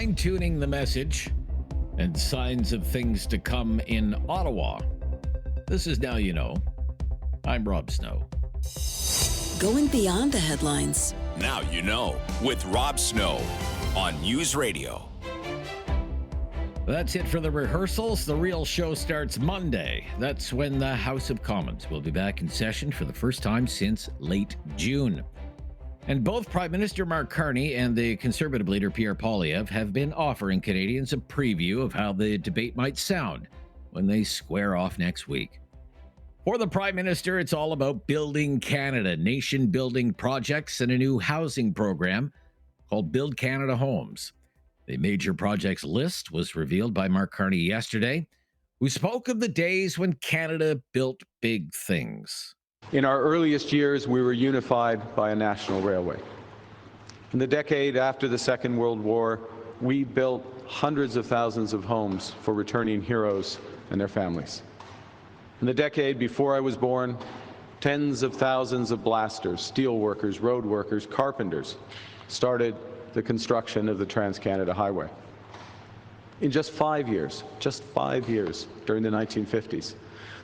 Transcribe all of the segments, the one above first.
fine-tuning the message and signs of things to come in Ottawa. This is Now You Know. I'm Rob Snow. Going beyond the headlines. Now You Know with Rob Snow on News Radio. That's it for the rehearsals. The real show starts Monday. That's when the House of Commons will be back in session for the first time since late June. And both Prime Minister Mark Carney and the Conservative leader Pierre Poilievre have been offering Canadians a preview of how the debate might sound when they square off next week. For the Prime Minister, it's all about building Canada, nation-building projects, and a new housing program called Build Canada Homes. The major projects list was revealed by Mark Carney yesterday, who spoke of the days when Canada built big things. In our earliest years, we were unified by a national railway. In the decade after the Second World War, we built hundreds of thousands of homes for returning heroes and their families. In the decade before I was born, tens of thousands of blasters, steel workers, road workers, carpenters started the construction of the Trans-Canada Highway. In just 5 years, during the 1950s,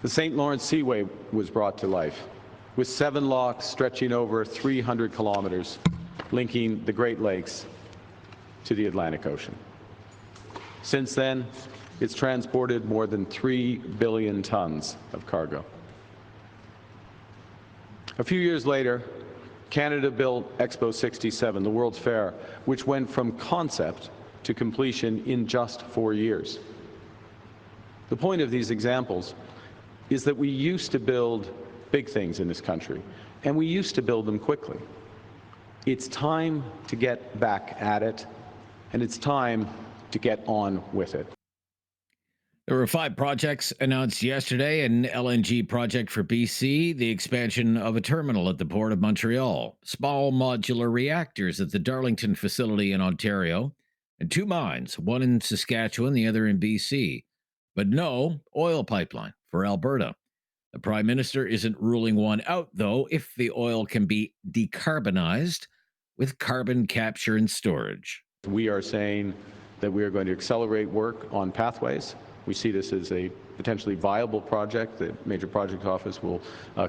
the St. Lawrence Seaway was brought to life, with 7 locks stretching over 300 kilometers, linking the Great Lakes to the Atlantic Ocean. Since then, it's transported more than 3 billion tons of cargo. A few years later, Canada built Expo 67, the World's Fair, which went from concept to completion in just 4 years. The point of these examples is that we used to build big things in this country, and we used to build them quickly. It's time to get back at it, and it's time to get on with it. There were 5 projects announced yesterday: an LNG project for BC, the expansion of a terminal at the Port of Montreal, small modular reactors at the Darlington facility in Ontario, and 2 mines, one in Saskatchewan, the other in BC. But no oil pipeline for Alberta. The Prime Minister isn't ruling one out, though, if the oil can be decarbonized with carbon capture and storage. We are saying that we are going to accelerate work on pathways. We see this as a potentially viable project. The Major Project Office will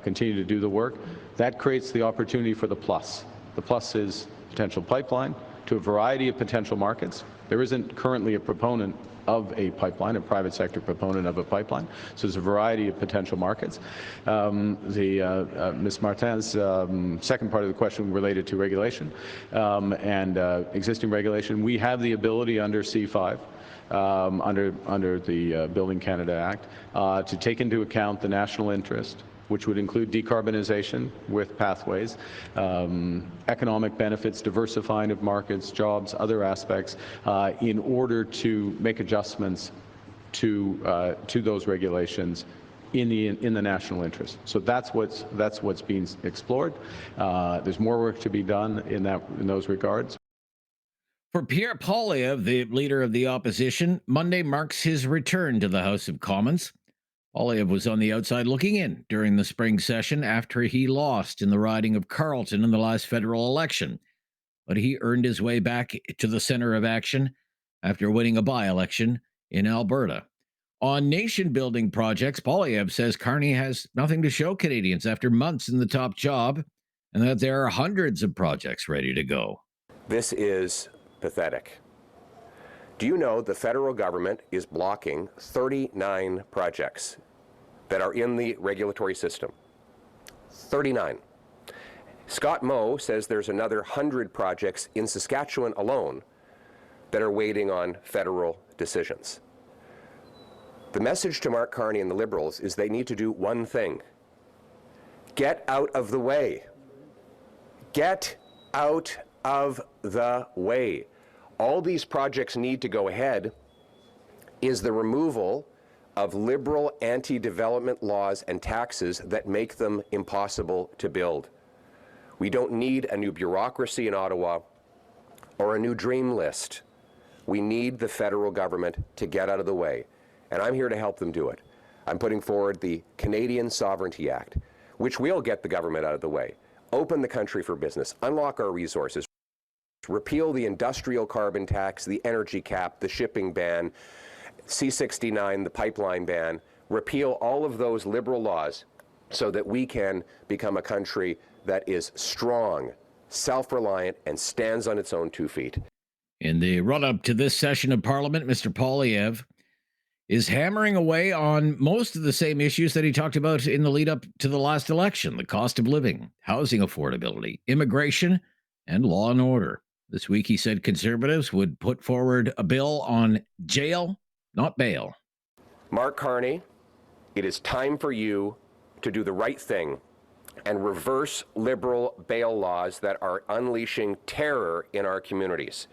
continue to do the work. That creates the opportunity for the plus. The plus is potential pipeline to a variety of potential markets. There isn't currently a proponent of a pipeline, a private sector proponent of a pipeline. So there's a variety of potential markets. Ms. Martin's second part of the question related to regulation and existing regulation. We have the ability under C5, under the Building Canada Act, to take into account the national interest, which would include decarbonization with pathways, economic benefits, diversifying of markets, jobs, other aspects, in order to make adjustments to those regulations in the national interest. So that's what's being explored. There's more work to be done in those regards. For Pierre Poilievre, the leader of the opposition, Monday marks his return to the House of Commons. Poilievre was on the outside looking in during the spring session after he lost in the riding of Carleton in the last federal election. But he earned his way back to the center of action after winning a by-election in Alberta. On nation-building projects, Poilievre says Carney has nothing to show Canadians after months in the top job, and that there are hundreds of projects ready to go. This is pathetic. Do you know the federal government is blocking 39 projects that are in the regulatory system? 39. Scott Moe says there's another 100 projects in Saskatchewan alone that are waiting on federal decisions. The message to Mark Carney and the Liberals is they need to do one thing. Get out of the way. Get out of the way. All these projects need to go ahead is the removal of liberal anti-development laws and taxes that make them impossible to build. We don't need a new bureaucracy in Ottawa or a new dream list. We need the federal government to get out of the way, and I'm here to help them do it. I'm putting forward the Canadian Sovereignty Act, which will get the government out of the way, open the country for business, unlock our resources, repeal the industrial carbon tax, the energy cap, the shipping ban, C-69, the pipeline ban, repeal all of those liberal laws so that we can become a country that is strong, self-reliant, and stands on its own 2 feet. In the run-up to this session of Parliament, Mr. Poilievre is hammering away on most of the same issues that he talked about in the lead-up to the last election: the cost of living, housing affordability, immigration, and law and order. This week, he said Conservatives would put forward a bill on jail, not bail. Mark Carney, it is time for you to do the right thing and reverse liberal bail laws that are unleashing terror in our communities.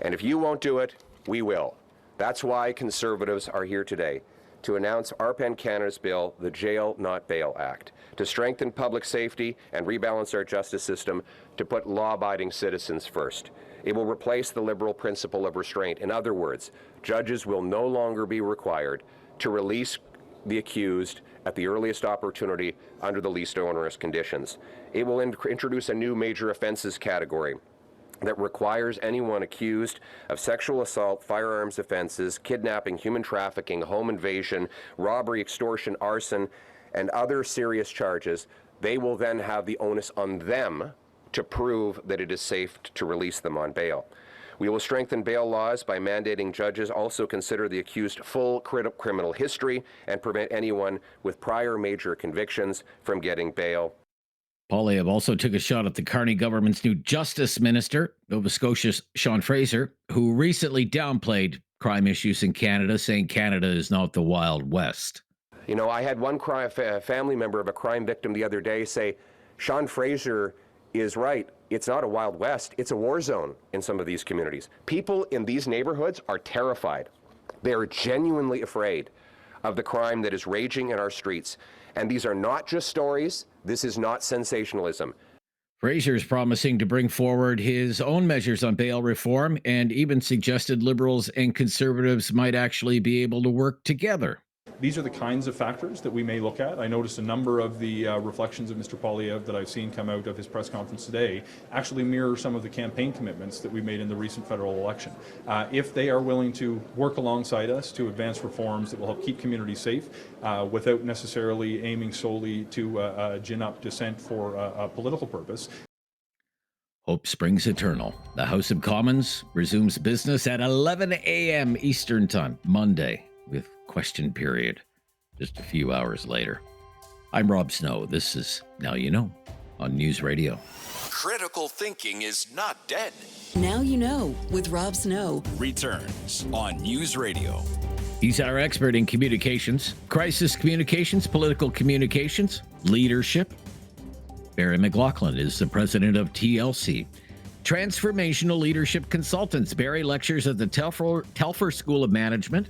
And if you won't do it, we will. That's why Conservatives are here today, to announce ARPAN Canada's bill, the Jail Not Bail Act, to strengthen public safety and rebalance our justice system to put law-abiding citizens first. It will replace the liberal principle of restraint. In other words, judges will no longer be required to release the accused at the earliest opportunity under the least onerous conditions. It will introduce a new major offenses category that requires anyone accused of sexual assault, firearms offenses, kidnapping, human trafficking, home invasion, robbery, extortion, arson, and other serious charges. They will then have the onus on them to prove that it is safe to release them on bail. We will strengthen bail laws by mandating judges also consider the accused full criminal history and prevent anyone with prior major convictions from getting bail. Poilievre also took a shot at the Carney government's new Justice Minister, Nova Scotia's Sean Fraser, who recently downplayed crime issues in Canada, saying Canada is not the Wild West. You know, I had one family member of a crime victim the other day say, Sean Fraser is right. It's not a Wild West. It's a war zone in some of these communities. People in these neighborhoods are terrified. They are genuinely afraid of the crime that is raging in our streets. And these are not just stories. This is not sensationalism. Fraser's promising to bring forward his own measures on bail reform and even suggested Liberals and Conservatives might actually be able to work together. These are the kinds of factors that we may look at. I noticed a number of the reflections of Mr. Poilievre that I've seen come out of his press conference today actually mirror some of the campaign commitments that we made in the recent federal election. If they are willing to work alongside us to advance reforms that will help keep communities safe without necessarily aiming solely to gin up dissent for a political purpose. Hope springs eternal. The House of Commons resumes business at 11 a.m. Eastern Time, Monday, with question period just a few hours later. I'm Rob Snow. This is Now You Know on News Radio. Critical thinking is not dead. Now You Know with Rob Snow. Returns on News Radio. He's our expert in communications, crisis communications, political communications, leadership. Barry McLoughlin is the president of TLC, Transformational Leadership Consultants. Barry lectures at the Telfer School of Management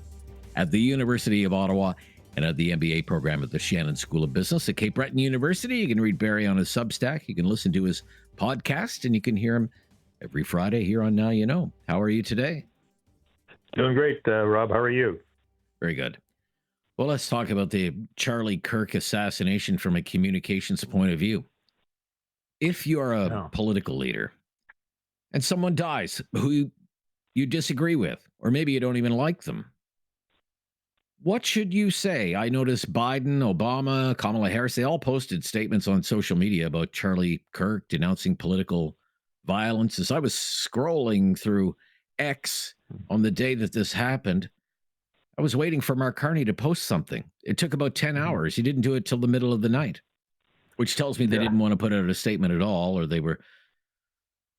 at the University of Ottawa and at the MBA program at the Shannon School of Business at Cape Breton University. You can read Barry on his Substack. You can listen to his podcast, and you can hear him every Friday here on Now You Know. How are you today? Doing great, Rob. How are you? Very good. Well, let's talk about the Charlie Kirk assassination from a communications point of view. If you are a political leader and someone dies who you disagree with, or maybe you don't even like them, what should you say? I noticed Biden, Obama, Kamala Harris, they all posted statements on social media about Charlie Kirk denouncing political violence. As I was scrolling through X on the day that this happened, I was waiting for Mark Carney to post something. It took about 10 hours. He didn't do it till the middle of the night, which tells me they didn't want to put out a statement at all, or they were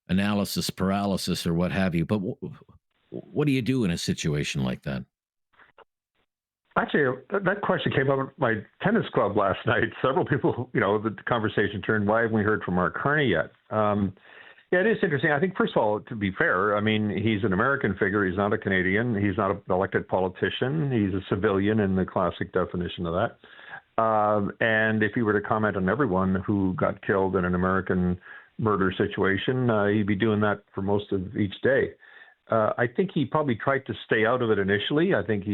analysis paralysis or what have you. But what do you do in a situation like that? Actually, that question came up at my tennis club last night. Several people, the conversation turned, why haven't we heard from Mark Carney yet? Yeah, it is interesting. I think, first of all, to be fair, I mean, he's an American figure. He's not a Canadian. He's not an elected politician. He's a civilian in the classic definition of that. And if he were to comment on everyone who got killed in an American murder situation, he'd be doing that for most of each day. I think he probably tried to stay out of it initially. I think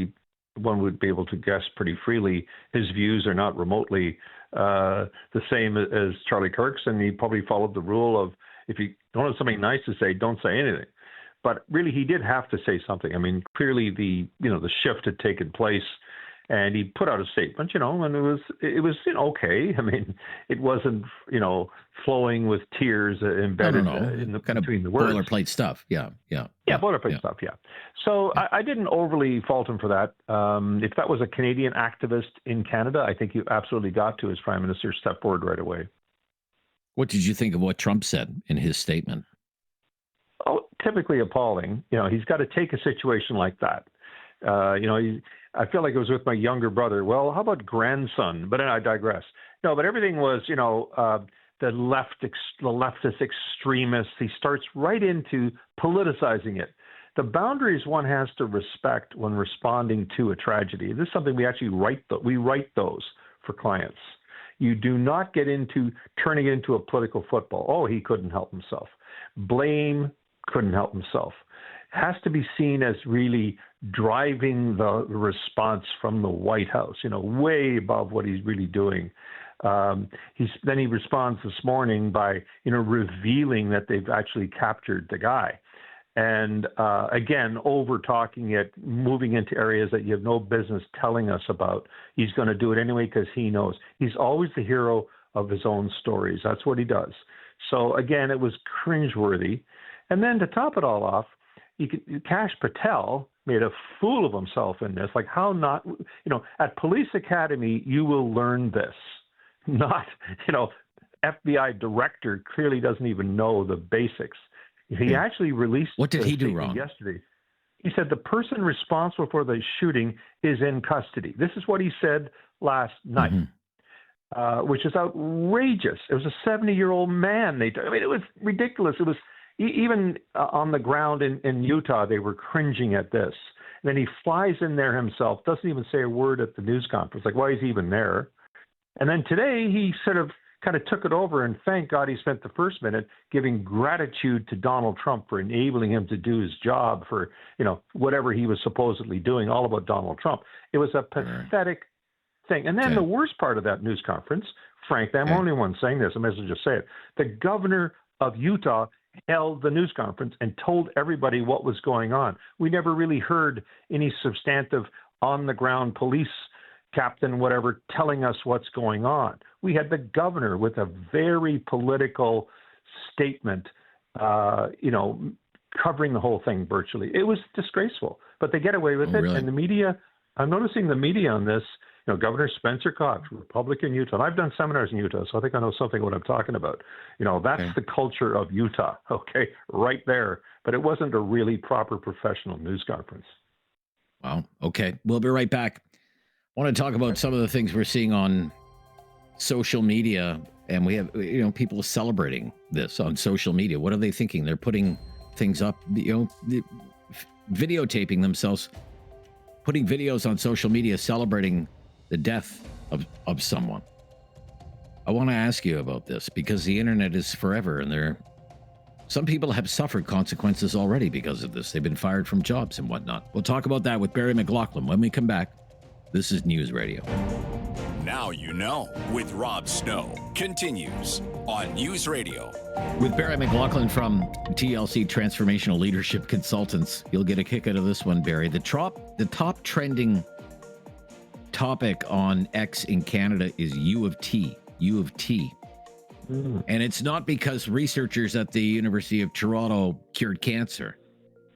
one would be able to guess pretty freely his views are not remotely the same as Charlie Kirk's, and he probably followed the rule of if you don't have something nice to say, don't say anything. But really, he did have to say something. I mean, clearly the shift had taken place, and he put out a statement, and it was okay. I mean, it wasn't flowing with tears embedded in the, kind between of the words. Boilerplate stuff. Yeah, boilerplate stuff. Yeah. So I didn't overly fault him for that. If that was a Canadian activist in Canada, I think you absolutely got to, as Prime Minister, step forward right away. What did you think of what Trump said in his statement? Oh, typically appalling. He's got to take a situation like that. I feel like it was with my younger brother. Well, how about grandson? But then I digress. No, but everything was, the leftist extremists. He starts right into politicizing it. The boundaries one has to respect when responding to a tragedy. This is something we actually write those for clients. You do not get into turning it into a political football. Oh, he couldn't help himself. Blame, couldn't help himself. Has to be seen as really driving the response from the White House, way above what he's really doing. Then he responds this morning by, revealing that they've actually captured the guy. And again, over-talking it, moving into areas that you have no business telling us about. He's going to do it anyway because he knows. He's always the hero of his own stories. That's what he does. So again, it was cringeworthy. And then to top it all off, Kash Patel made a fool of himself in this. Like, how not, at Police Academy, you will learn this. Not, FBI director clearly doesn't even know the basics. He actually released. What did he do wrong? Yesterday. He said the person responsible for the shooting is in custody. This is what he said last night, which is outrageous. It was a 70-year-old man. It was ridiculous. It was even on the ground in Utah, they were cringing at this. And then he flies in there himself, doesn't even say a word at the news conference. Like, why is he even there? And then today he sort of kind of took it over, and thank God he spent the first minute giving gratitude to Donald Trump for enabling him to do his job for, whatever he was supposedly doing, all about Donald Trump. It was a pathetic thing. And then the worst part of that news conference, frankly, I'm the only one saying this, I may as well just say it. The governor of Utah held the news conference and told everybody what was going on. We never really heard any substantive on-the-ground police captain, whatever, telling us what's going on. We had the governor with a very political statement, covering the whole thing virtually. It was disgraceful, but they get away with it. Really? And the media, I'm noticing the media on this, Governor Spencer Cox, Republican Utah. And I've done seminars in Utah, so I think I know something what I'm talking about. That's the culture of Utah, okay, right there. But it wasn't a really proper professional news conference. Wow. Okay. We'll be right back. I want to talk about some of the things we're seeing on social media, and we have, people celebrating this on social media. What are they thinking? They're putting things up, videotaping themselves, putting videos on social media celebrating the death of someone. I want to ask you about this because the internet is forever, and some people have suffered consequences already because of this. They've been fired from jobs and whatnot. We'll talk about that with Barry McLoughlin when we come back. This is News Radio. Now you know with Rob Snow continues on News Radio. With Barry McLoughlin from TLC Transformational Leadership Consultants. You'll get a kick out of this one, Barry. The top trending topic on X in Canada is U of T. And it's not because researchers at the University of Toronto cured cancer.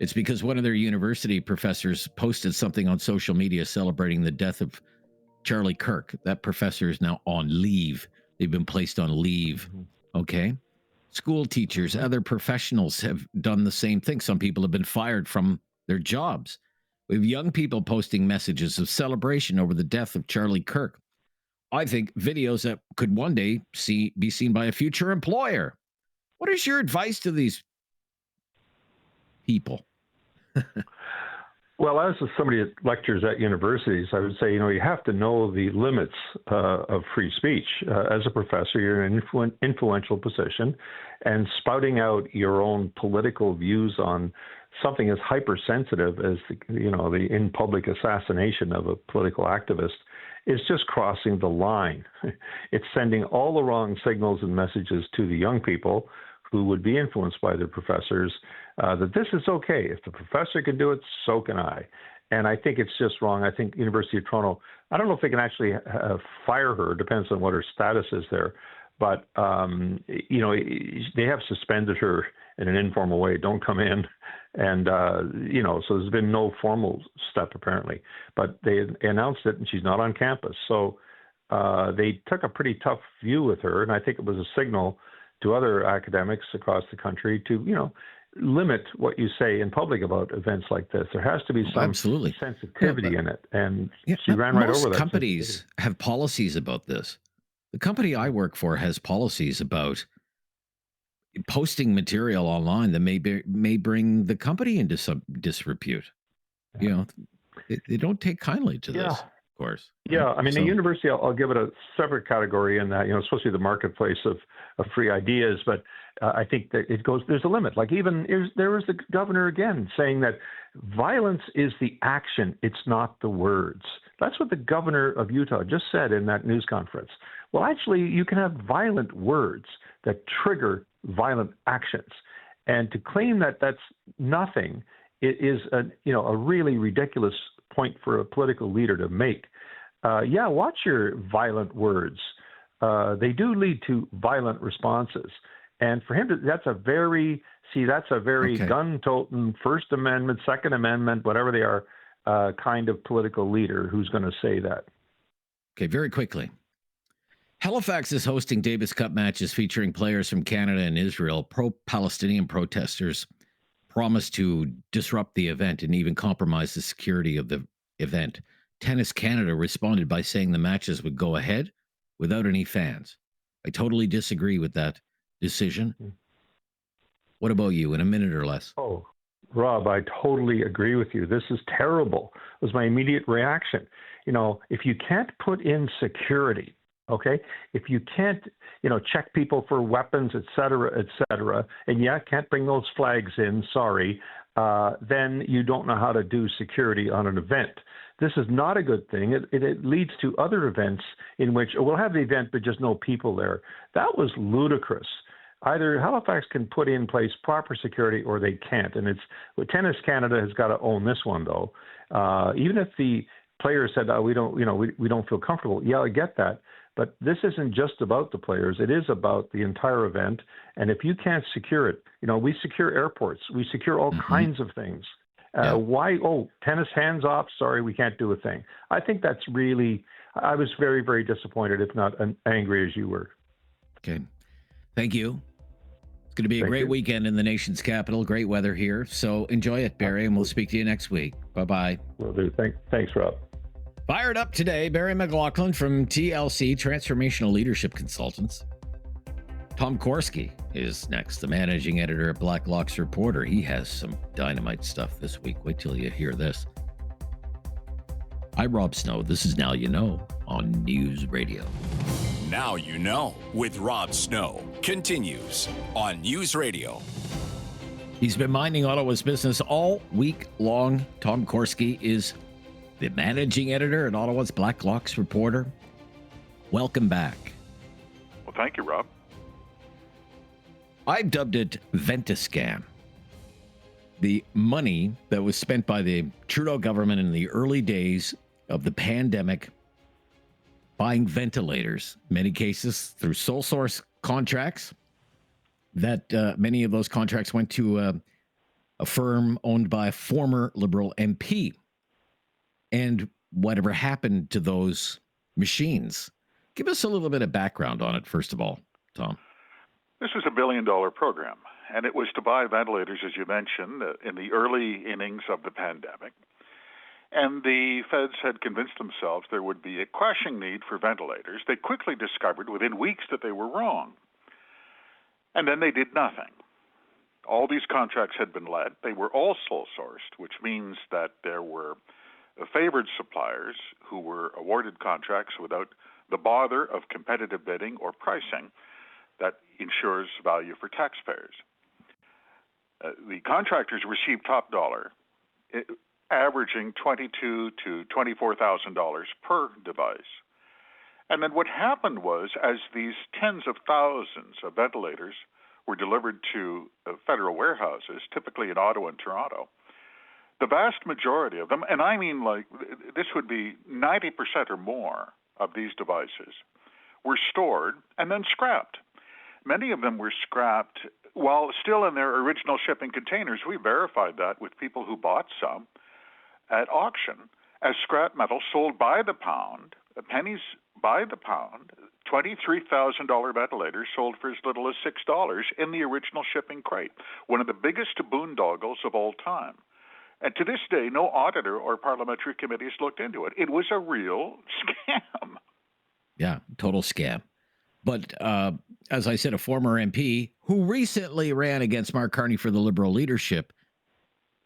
It's because one of their university professors posted something on social media celebrating the death of Charlie Kirk. That professor is now on leave. They've been placed on leave. Okay. School teachers, other professionals have done the same thing. Some people have been fired from their jobs. We have young people posting messages of celebration over the death of Charlie Kirk. I think videos that could one day be seen by a future employer. What is your advice to these people? Well, as somebody that lectures at universities, I would say, you have to know the limits of free speech. As a professor, you're in an influential position, and spouting out your own political views on something as hypersensitive as the in-public assassination of a political activist is just crossing the line. It's sending all the wrong signals and messages to the young people who would be influenced by their professors, that this is okay. If the professor can do it, so can I. And I think it's just wrong. I think University of Toronto, I don't know if they can actually fire her. Depends on what her status is there. But, they have suspended her in an informal way. Don't come in. And, so there's been no formal step apparently. But they announced it and she's not on campus. So they took a pretty tough view with her. And I think it was a signal to other academics across the country to, limit what you say in public about events like this. There has to be some Absolutely. sensitivity in it. And Yeah, she ran right over that. Most companies have policies about this. The company I work for has policies about posting material online that may bring the company into some disrepute. Yeah. They don't take kindly to this, of course. Yeah, right? I mean, So- the university, I'll give it a separate category in that, it's supposed to be the marketplace of free ideas, but I think that there's a limit. Like there was the governor again saying that violence is the action, it's not the words. That's what the governor of Utah just said in that news conference. Well, actually, you can have violent words that trigger violent actions. And to claim that that's nothing is a really ridiculous point for a political leader to make. Watch your violent words. They do lead to violent responses. And for him, that's a very Okay. gun-toting First Amendment, Second Amendment, whatever they are, kind of political leader who's going to say that. Okay, very quickly. Halifax is hosting Davis Cup matches featuring players from Canada and Israel. Pro-Palestinian protesters promised to disrupt the event and even compromise the security of the event. Tennis Canada responded by saying the matches would go ahead without any fans. I totally disagree with that decision. What about you, in a minute or less? Oh, Rob, I totally agree with you. This is terrible, was my immediate reaction. If you can't put in security, okay, if you can't, check people for weapons, et cetera, and can't bring those flags in, sorry, then you don't know how to do security on an event. This is not a good thing. It leads to other events in which we'll have the event, but just no people there. That was ludicrous. Either Halifax can put in place proper security or they can't. And Tennis Canada has got to own this one, though. Even if the players said, we don't feel comfortable. Yeah, I get that. But this isn't just about the players. It is about the entire event. And if you can't secure it, we secure airports. We secure all kinds of things. Why? Oh, tennis hands off. Sorry, we can't do a thing. I think that's really, I was very, very disappointed, if not angry as you were. Okay. Thank you. It's going to be a great weekend in the nation's capital. Great weather here. So enjoy it, Barry, and we'll speak to you next week. Bye-bye. Will do. Thanks, Rob. Fired up today, Barry McLoughlin from TLC, Transformational Leadership Consultants. Tom Korski is next, the managing editor at Blacklock's Reporter. He has some dynamite stuff this week. Wait till you hear this. I'm Rob Snow. This is Now You Know on News Radio. Now You Know with Rob Snow continues on News Radio. He's been minding Ottawa's business all week long. Tom Korski is the managing editor at Ottawa's Blacklock's Reporter. Welcome back. Well, thank you, Rob. I've dubbed it Ventiscam. The money that was spent by the Trudeau government in the early days of the pandemic buying ventilators, many cases through sole source contracts, that many of those contracts went to a firm owned by a former Liberal MP. And whatever happened to those machines? Give us a little bit of background on it, first of all, Tom. This was $1 billion program, and it was to buy ventilators, as you mentioned, in the early innings of the pandemic. And the feds had convinced themselves there would be a crushing need for ventilators. They quickly discovered within weeks that they were wrong. And then they did nothing. All these contracts had been let. They were all sole-sourced, which means that there were favored suppliers who were awarded contracts without the bother of competitive bidding or pricing that ensures value for taxpayers. The contractors received top dollar, averaging $22,000 to $24,000 per device. And then what happened was, as these tens of thousands of ventilators were delivered to federal warehouses, typically in Ottawa and Toronto, the vast majority of them, and I mean like this would be 90% or more of these devices, were stored and then scrapped. Many of them were scrapped while still in their original shipping containers. We verified that with people who bought some at auction as scrap metal sold by the pound, pennies by the pound, $23,000 ventilators sold for as little as $6 in the original shipping crate, one of the biggest boondoggles of all time. And to this day, no auditor or parliamentary committee has looked into it. It was a real scam. Yeah, total scam. But as I said, a former MP who recently ran against Mark Carney for the Liberal leadership,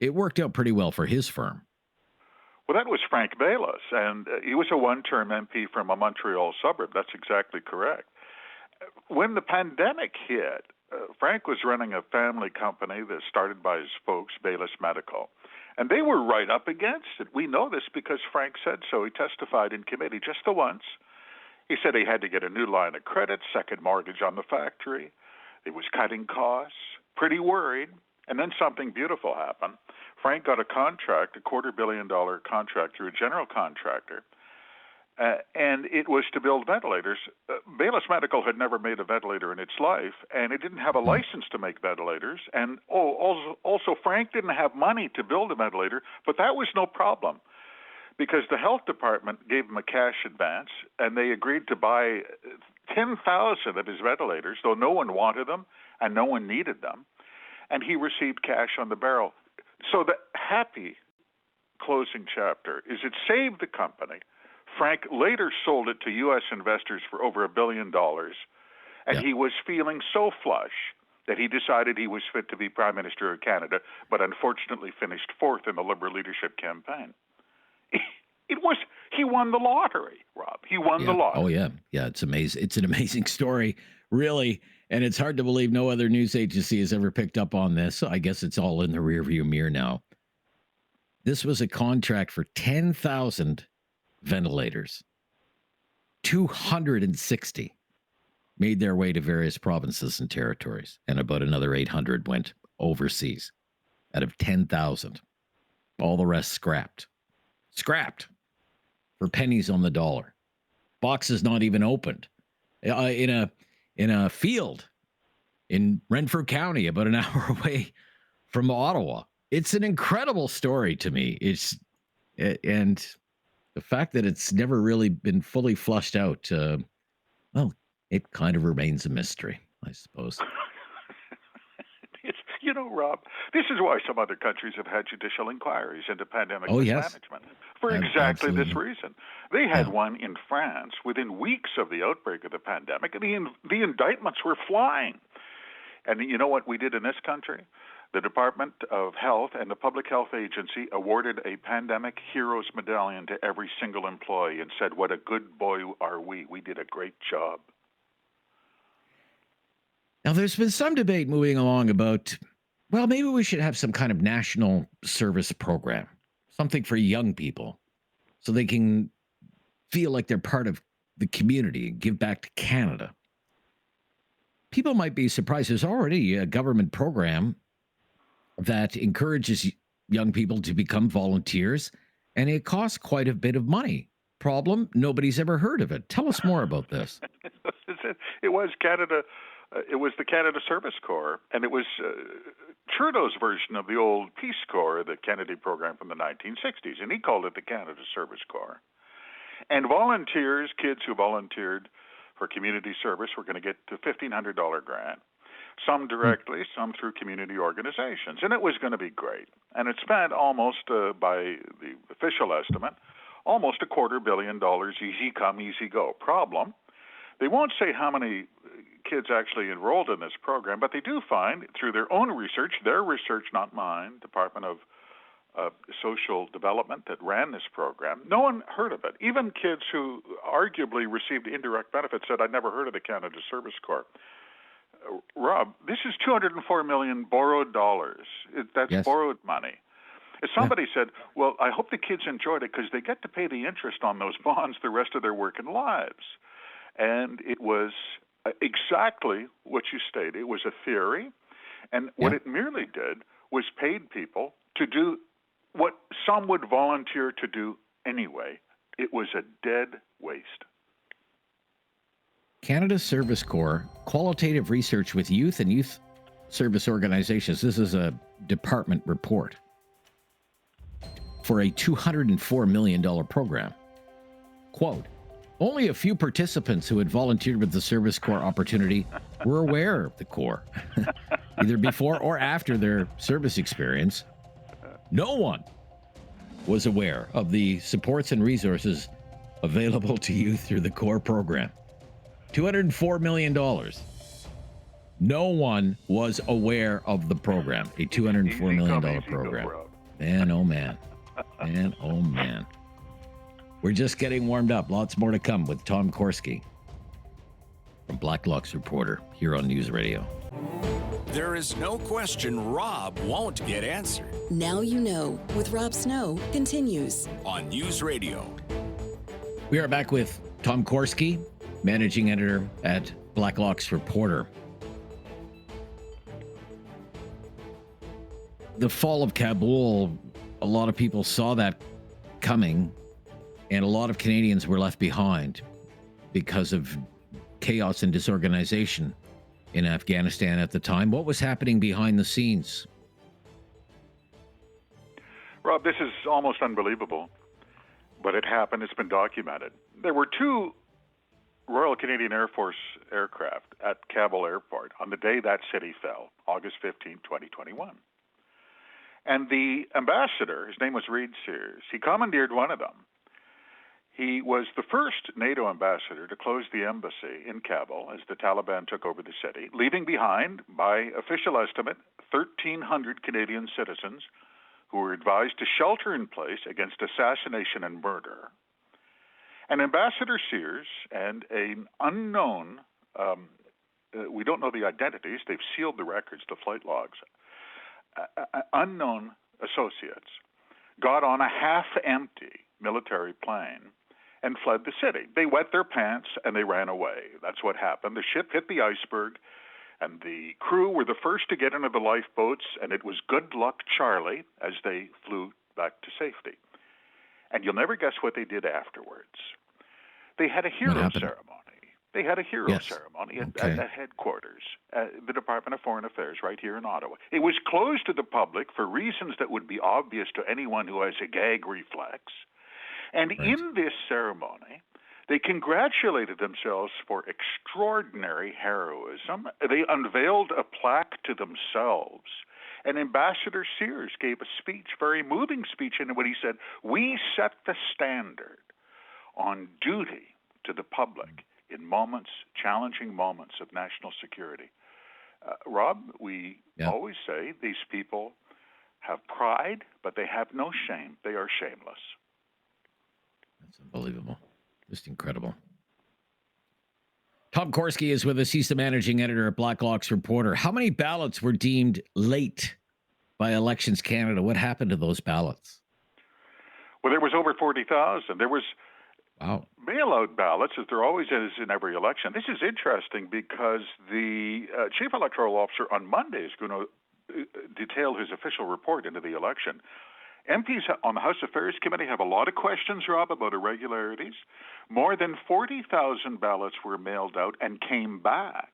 it worked out pretty well for his firm. Well, that was Frank Bayless, and he was a one-term MP from a Montreal suburb. That's exactly correct. When the pandemic hit, Frank was running a family company that started by his folks, Bayless Medical, and they were right up against it. We know this because Frank said so. He testified in committee just the once. He said he had to get a new line of credit, second mortgage on the factory. It was cutting costs, pretty worried. And then something beautiful happened. Frank got a contract, a $250 million contract through a general contractor, and it was to build ventilators. Bayless Medical had never made a ventilator in its life, and it didn't have a license to make ventilators. And also Frank didn't have money to build a ventilator, but that was no problem because the health department gave him a cash advance, and they agreed to buy 10,000 of his ventilators, though no one wanted them and no one needed them. And he received cash on the barrel. So the happy closing chapter is it saved the company. Frank later sold it to U.S. investors for over $1 billion, and he was feeling so flush that he decided he was fit to be Prime Minister of Canada, but unfortunately finished fourth in the Liberal leadership campaign. He won the lottery, Rob. He won the lottery. Oh, yeah. Yeah, it's amazing. It's an amazing story, really. And it's hard to believe no other news agency has ever picked up on this. I guess it's all in the rearview mirror now. This was a contract for 10,000 ventilators. 260 made their way to various provinces and territories, and about another 800 went overseas out of 10,000. All the rest scrapped. Scrapped for pennies on the dollar. Boxes not even opened. In a field in Renfrew County, about an hour away from Ottawa. It's an incredible story to me. And the fact that it's never really been fully flushed out, well, it kind of remains a mystery, I suppose. You know, Rob, this is why some other countries have had judicial inquiries into pandemic mismanagement. For exactly this reason. They had one in France within weeks of the outbreak of the pandemic, and the indictments were flying. And you know what we did in this country? The Department of Health and the Public Health Agency awarded a Pandemic Heroes Medallion to every single employee and said, what a good boy are we. We did a great job. Now, there's been some debate moving along about, well, maybe we should have some kind of national service program, something for young people, so they can feel like they're part of the community and give back to Canada. People might be surprised. There's already a government program that encourages young people to become volunteers, and it costs quite a bit of money. Problem, nobody's ever heard of it. Tell us more about this. It was Canada. It was the Canada Service Corps, and it was Trudeau's version of the old Peace Corps, the Kennedy program from the 1960s, and he called it the Canada Service Corps. And volunteers, kids who volunteered for community service, were going to get a $1,500 grant, some directly, some through community organizations, and it was going to be great. And it spent almost, by the official estimate, almost $250 million, easy come, easy go. Problem, they won't say how many kids actually enrolled in this program, but they do find through their own research, their research, not mine, Department of Social Development that ran this program, no one heard of it. Even kids who arguably received indirect benefits said, I'd never heard of the Canada Service Corps. Rob, this is $204 million borrowed dollars. That's borrowed money. As somebody said, well, I hope the kids enjoyed it because they get to pay the interest on those bonds the rest of their working lives. And it was exactly what you stated. It was a theory, and what it merely did was paid people to do what some would volunteer to do anyway. It was a dead waste. Canada's Service Corps, qualitative research with youth and youth service organizations. This is a department report for a $204 million program. Quote, only a few participants who had volunteered with the Service Corps opportunity were aware of the Corps, either before or after their service experience. No one was aware of the supports and resources available to youth through the Corps program. $204 million. No one was aware of the program, a $204 million program. Man, oh man. Man, oh man. We're just getting warmed up. Lots more to come with Tom Korski from Blacklock's reporter here on News Radio. There is no question Rob won't get answered. Now You Know with Rob Snow continues On News Radio. We are back with Tom Korski, managing editor at Blacklock's reporter. The fall of Kabul, a lot of people saw that coming, and a lot of Canadians were left behind because of chaos and disorganization in Afghanistan at the time. What was happening behind the scenes? Rob, this is almost unbelievable, but it happened. It's been documented. There were two Royal Canadian Air Force aircraft at Kabul Airport on the day that city fell, August 15, 2021. And the ambassador, his name was Reed Sears, he commandeered one of them. He was the first NATO ambassador to close the embassy in Kabul as the Taliban took over the city, leaving behind, by official estimate, 1,300 Canadian citizens who were advised to shelter in place against assassination and murder. And Ambassador Sears and an unknown, we don't know the identities, they've sealed the records, the flight logs, unknown associates got on a half-empty military plane and fled the city. They wet their pants and they ran away. That's what happened. The ship hit the iceberg, and the crew were the first to get into the lifeboats, and it was good luck Charlie as they flew back to safety. And you'll never guess what they did afterwards. They had a hero ceremony. They had a hero ceremony at headquarters, the Department of Foreign Affairs right here in Ottawa. It was closed to the public for reasons that would be obvious to anyone who has a gag reflex. And in this ceremony, they congratulated themselves for extraordinary heroism. They unveiled a plaque to themselves. And Ambassador Sears gave a speech, very moving speech, in which he said, "We set the standard on duty to the public in moments, challenging moments of national security." Rob, we always say these people have pride, but they have no shame. They are shameless. That's unbelievable. Just incredible. Tom Korski is with us. He's the managing editor at Blacklock's reporter. How many ballots were deemed late by Elections Canada? What happened to those ballots? Well, there was over 40,000. There was mail-out ballots, as there always is in every election. This is interesting because the Chief Electoral Officer on Monday is going to detail his official report into the election. MPs on the House Affairs Committee have a lot of questions, Rob, about irregularities. More than 40,000 ballots were mailed out and came back,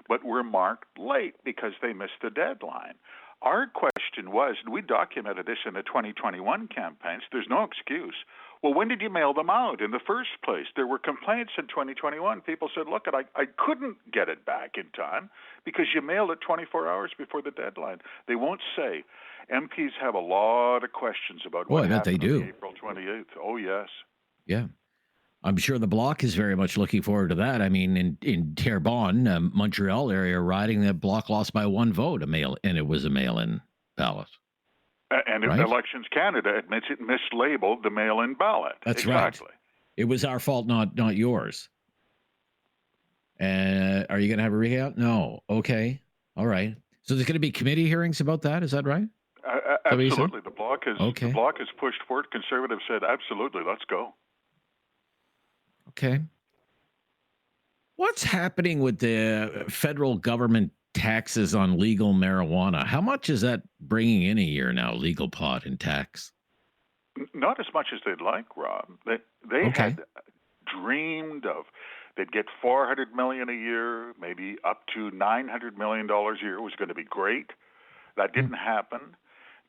but were marked late because they missed the deadline. Our question was, and we documented this in the 2021 campaigns, there's no excuse. Well, when did you mail them out in the first place? There were complaints in 2021. People said, look, I couldn't get it back in time because you mailed it 24 hours before the deadline. They won't say. MPs have a lot of questions about what happened on April 28th. Oh, yes. Yeah. I'm sure the Bloc is very much looking forward to that. I mean, in Terrebonne, Montreal area, riding, the Bloc lost by one vote, and it was a mail-in ballot. And Elections Canada admits it mislabeled the mail-in ballot. That's right. It was our fault, not yours. Are you going to have a recount? No. Okay. All right. So there's going to be committee hearings about that. Is that right? Absolutely. The Bloc has pushed forward. Conservatives said, absolutely, let's go. Okay. What's happening with the federal government taxes on legal marijuana? How much is that bringing in a year now, legal pot and tax? Not as much as they'd like, Rob. They Okay. had dreamed of they'd get $400 million a year, maybe up to $900 million a year. It was going to be great. That didn't happen.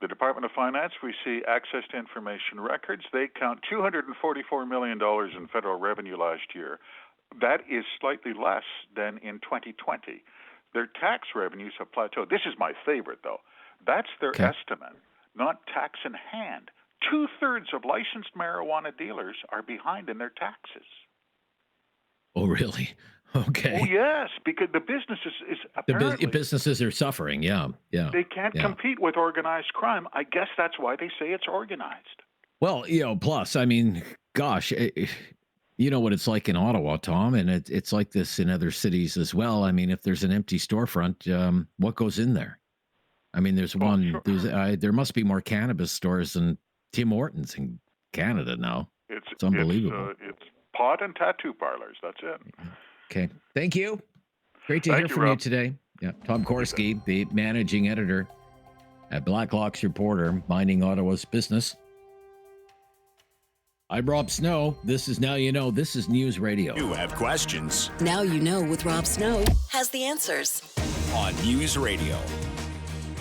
The Department of Finance, we see access to information records. They count $244 million in federal revenue last year. That is slightly less than in 2020. Their tax revenues have plateaued. This is my favorite, though. That's their estimate, not tax in hand. 2/3 of licensed marijuana dealers are behind in their taxes. Oh, really? Okay. Oh, yes, because the business is apparently... businesses are suffering. Yeah. They can't compete with organized crime. I guess that's why they say it's organized. Well, plus, I mean, gosh, you know what it's like in Ottawa, Tom, and it's like this in other cities as well. I mean, if there's an empty storefront, what goes in there? I mean, there's one. Sure. There must be more cannabis stores than Tim Hortons in Canada now. It's unbelievable. It's pot and tattoo parlors. That's it. Okay. Thank you. Great to hear from you today. Yeah. Tom Korski, the managing editor at Blacklock's Reporter, minding Ottawa's business. I'm Rob Snow. This is Now You Know. This is News Radio. You have questions. Now You Know with Rob Snow has the answers. On News Radio.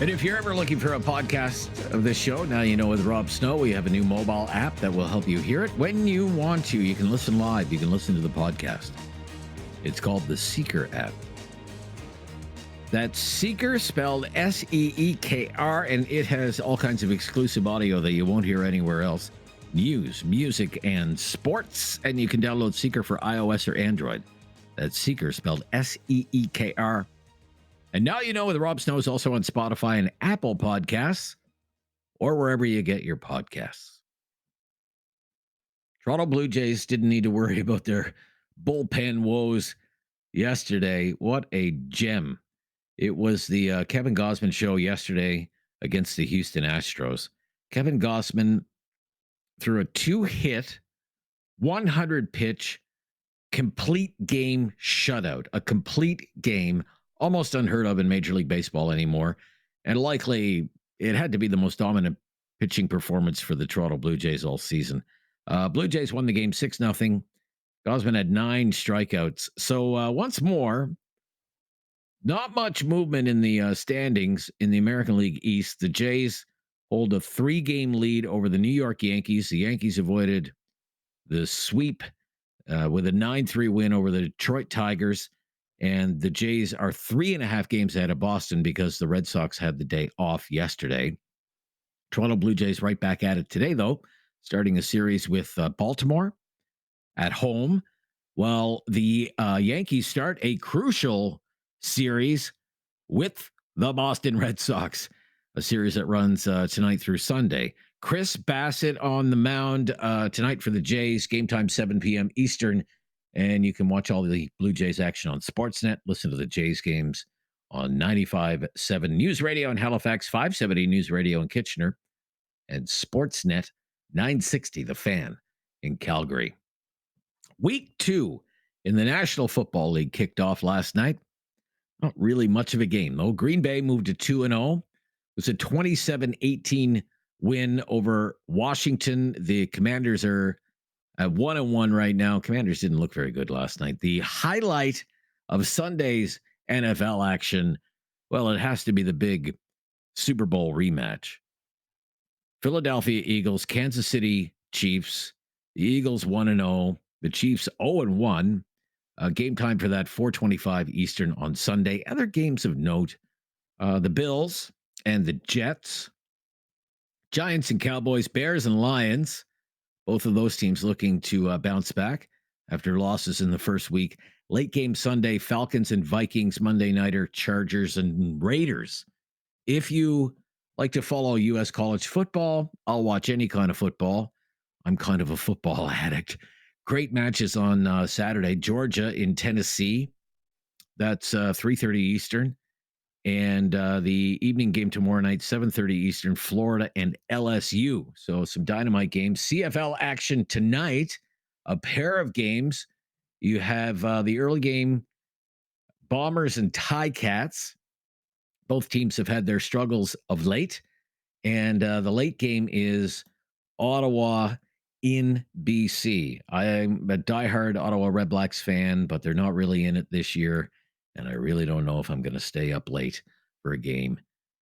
And if you're ever looking for a podcast of this show, Now You Know with Rob Snow, we have a new mobile app that will help you hear it when you want to. You can listen live. You can listen to the podcast. It's called the Seeker app. That's Seeker, spelled Seekr, and it has all kinds of exclusive audio that you won't hear anywhere else. News, music, and sports. And you can download Seeker for iOS or Android. That's Seeker, spelled Seekr. And Now You Know with Rob Snow is also on Spotify and Apple Podcasts, or wherever you get your podcasts. Toronto Blue Jays didn't need to worry about their bullpen woes yesterday. What a gem. It was the Kevin Gausman show yesterday against the Houston Astros. Kevin Gausman threw a 2-hit, 100-pitch, complete game shutout. A complete game, almost unheard of in Major League Baseball anymore. And likely it had to be the most dominant pitching performance for the Toronto Blue Jays all season. Blue Jays won the game 6-0. Gausman had 9 strikeouts. So once more, not much movement in the standings in the American League East. The Jays hold a 3-game lead over the New York Yankees. The Yankees avoided the sweep with a 9-3 win over the Detroit Tigers. And the Jays are 3.5 games ahead of Boston because the Red Sox had the day off yesterday. Toronto Blue Jays right back at it today, though, starting a series with Baltimore at home, while the Yankees start a crucial series with the Boston Red Sox, a series that runs tonight through Sunday. Chris Bassett on the mound tonight for the Jays, game time 7 p.m. Eastern, and you can watch all the Blue Jays action on Sportsnet. Listen to the Jays games on 95.7 News Radio in Halifax, 570 News Radio in Kitchener, and Sportsnet 960 The Fan in Calgary. Week 2 in the National Football League kicked off last night. Not really much of a game, though. Green Bay moved to 2-0. It was a 27-18 win over Washington. The Commanders are at 1-1 right now. Commanders didn't look very good last night. The highlight of Sunday's NFL action, well, it has to be the big Super Bowl rematch. Philadelphia Eagles, Kansas City Chiefs. The Eagles 1-0. The Chiefs 0-1. Game time for that 4:25 Eastern on Sunday. Other games of note: the Bills and the Jets, Giants and Cowboys, Bears and Lions. Both of those teams looking to bounce back after losses in the first week. Late game Sunday: Falcons and Vikings. Monday nighter: Chargers and Raiders. If you like to follow U.S. college football, I'll watch any kind of football. I'm kind of a football addict. Great matches on Saturday. Georgia in Tennessee. That's 3:30 Eastern. And the evening game tomorrow night, 7:30 Eastern, Florida and LSU. So some dynamite games. CFL action tonight. A pair of games. You have the early game Bombers and Ticats. Both teams have had their struggles of late. And the late game is Ottawa in BC. I'm a diehard Ottawa Red Blacks fan, but they're not really in it this year. And I really don't know if I'm going to stay up late for a game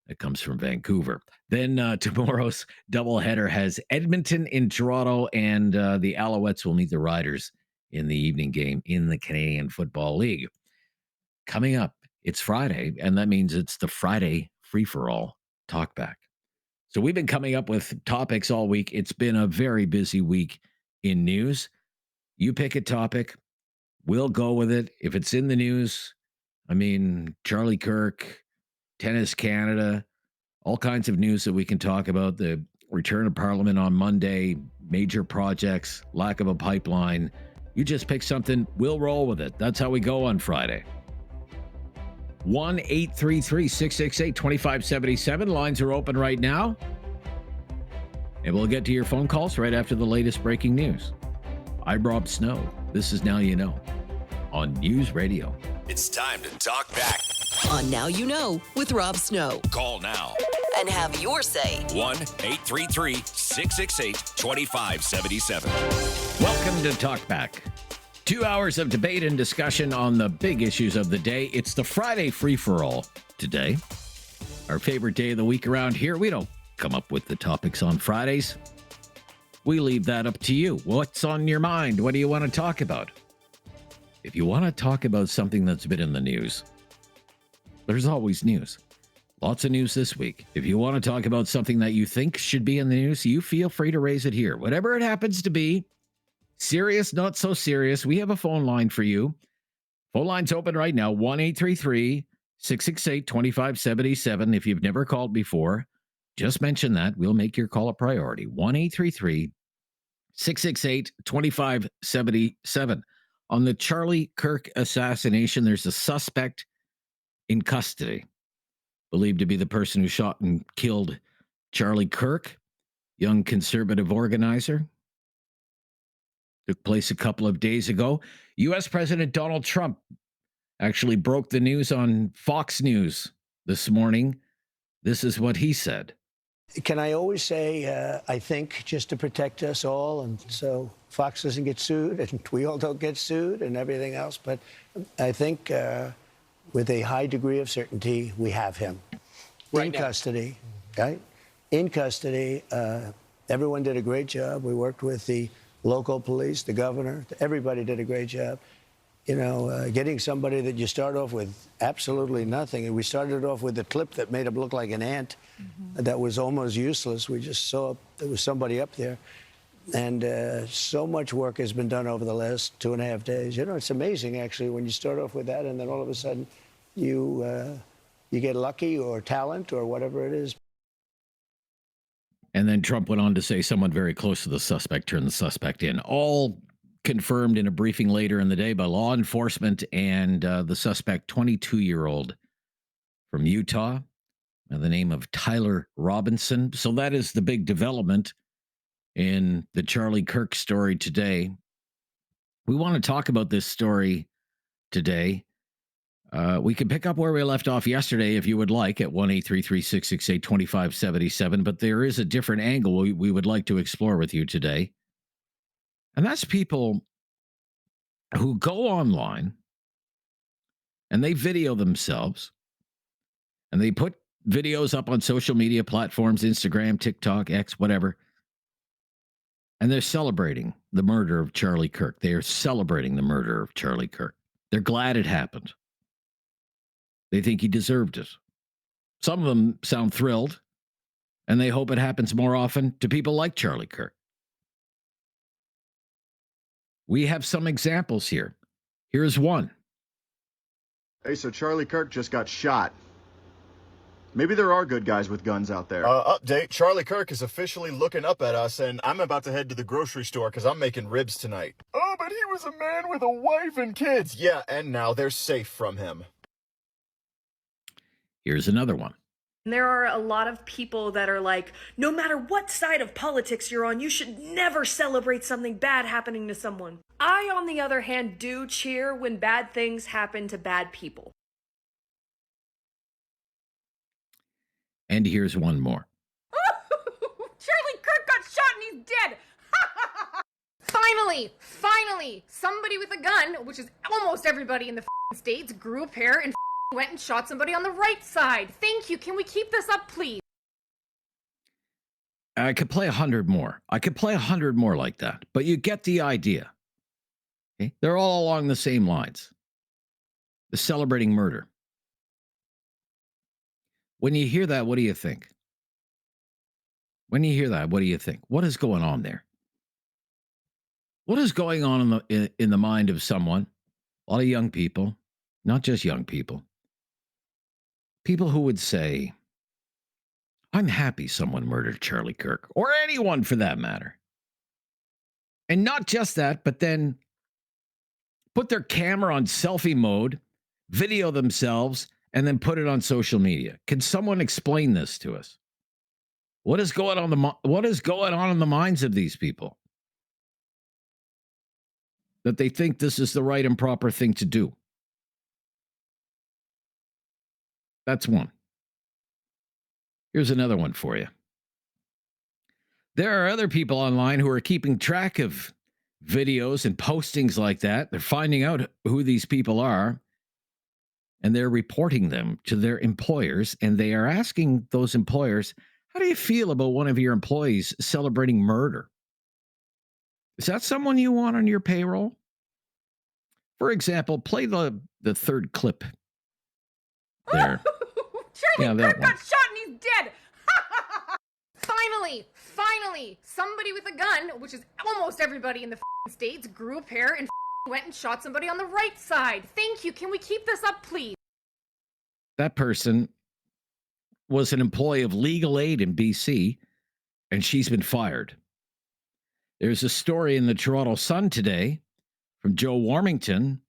that comes from Vancouver. Then tomorrow's doubleheader has Edmonton in Toronto, and the Alouettes will meet the Riders in the evening game in the Canadian Football League. Coming up, it's Friday, and that means it's the Friday free-for-all talkback. So we've been coming up with topics all week. It's been a very busy week in news. You pick a topic, we'll go with it. If it's in the news, I mean, Charlie Kirk, Tennis Canada, all kinds of news that we can talk about. The return of Parliament on Monday, major projects, lack of a pipeline. You just pick something, we'll roll with it. That's how we go on Friday. 1-833-668-2577. Lines are open right now. And we'll get to your phone calls right after the latest breaking news. I'm Rob Snow. This is Now You Know on News Radio. It's time to talk back. On Now You Know with Rob Snow. Call now. And have your say. 1-833-668-2577. Welcome to Talkback. 2 hours of debate and discussion on the big issues of the day. It's the Friday free-for-all today. Our favorite day of the week around here. We don't come up with the topics on Fridays. We leave that up to you. What's on your mind? What do you want to talk about? If you want to talk about something that's been in the news, there's always news. Lots of news this week. If you want to talk about something that you think should be in the news, you feel free to raise it here. Whatever it happens to be, serious, not so serious, we have a phone line for you. Phone line's open right now, 1-833-668-2577. If you've never called before, just mention that. We'll make your call a priority. 1-833-668-2577. On the Charlie Kirk assassination, there's a suspect in custody, believed to be the person who shot and killed Charlie Kirk, young conservative organizer. Took place a couple of days ago. U.S. President Donald Trump actually broke the news on Fox News this morning. This is what he said. Can I always say, I think, just to protect us all, and so Fox doesn't get sued, and we all don't get sued, and everything else. But I think with a high degree of certainty, we have him in custody, right? In custody. Everyone did a great job. We worked with the local police, the governor. Everybody did a great job. You know, getting somebody that you start off with absolutely nothing. And we started off with a clip that made him look like an ant that was almost useless. We just saw there was somebody up there. And so much work has been done over the last 2.5 days. You know, it's amazing, actually, when you start off with that and then all of a sudden you get lucky or talent or whatever it is. And then Trump went on to say someone very close to the suspect turned the suspect in. All confirmed in a briefing later in the day by law enforcement, and the suspect, 22-year-old from Utah, by the name of Tyler Robinson. So that is the big development in the Charlie Kirk story today. We want to talk about this story today. We can pick up where we left off yesterday if you would like at 1-833-668-2577, but there is a different angle we would like to explore with you today. And that's people who go online and they video themselves and they put videos up on social media platforms, Instagram, TikTok, X, whatever. And they're celebrating the murder of Charlie Kirk. They are celebrating the murder of Charlie Kirk. They're glad it happened. They think he deserved it. Some of them sound thrilled, and they hope it happens more often to people like Charlie Kirk. We have some examples here. Here's one. Hey, so Charlie Kirk just got shot. Maybe there are good guys with guns out there. Update. Charlie Kirk is officially looking up at us, and I'm about to head to the grocery store because I'm making ribs tonight. Oh, but he was a man with a wife and kids. Yeah, and now they're safe from him. Here's another one. And there are a lot of people that are like, no matter what side of politics you're on, you should never celebrate something bad happening to someone. I, on the other hand, do cheer when bad things happen to bad people. And here's one more. Charlie Kirk got shot and he's dead. Finally, somebody with a gun, which is almost everybody in the states, grew a pair and went and shot somebody on the right side. Thank you. Can we keep this up, please? I could play 100 more. I could play 100 more like that, but you get the idea. Okay? They're all along the same lines. The celebrating murder. When you hear that, what do you think? When you hear that, what do you think? What is going on there? What is going on in the mind of someone? A lot of young people, not just young people. People who would say, I'm happy someone murdered Charlie Kirk, or anyone for that matter. And not just that, but then put their camera on selfie mode, video themselves, and then put it on social media. Can someone explain this to us? What is going on in the minds of these people? That they think this is the right and proper thing to do. That's one. Here's another one for you. There are other people online who are keeping track of videos and postings like that. They're finding out who these people are, and they're reporting them to their employers, and they are asking those employers, how do you feel about one of your employees celebrating murder? Is that someone you want on your payroll? For example, play the third clip there. Charlie Kirk got shot and he's dead. Finally, somebody with a gun, which is almost everybody in the states, grew a pair and went and shot somebody on the right side. Thank you. Can we keep this up, please? That person was an employee of Legal Aid in BC, and she's been fired. There's a story in the Toronto Sun today from Joe Warmington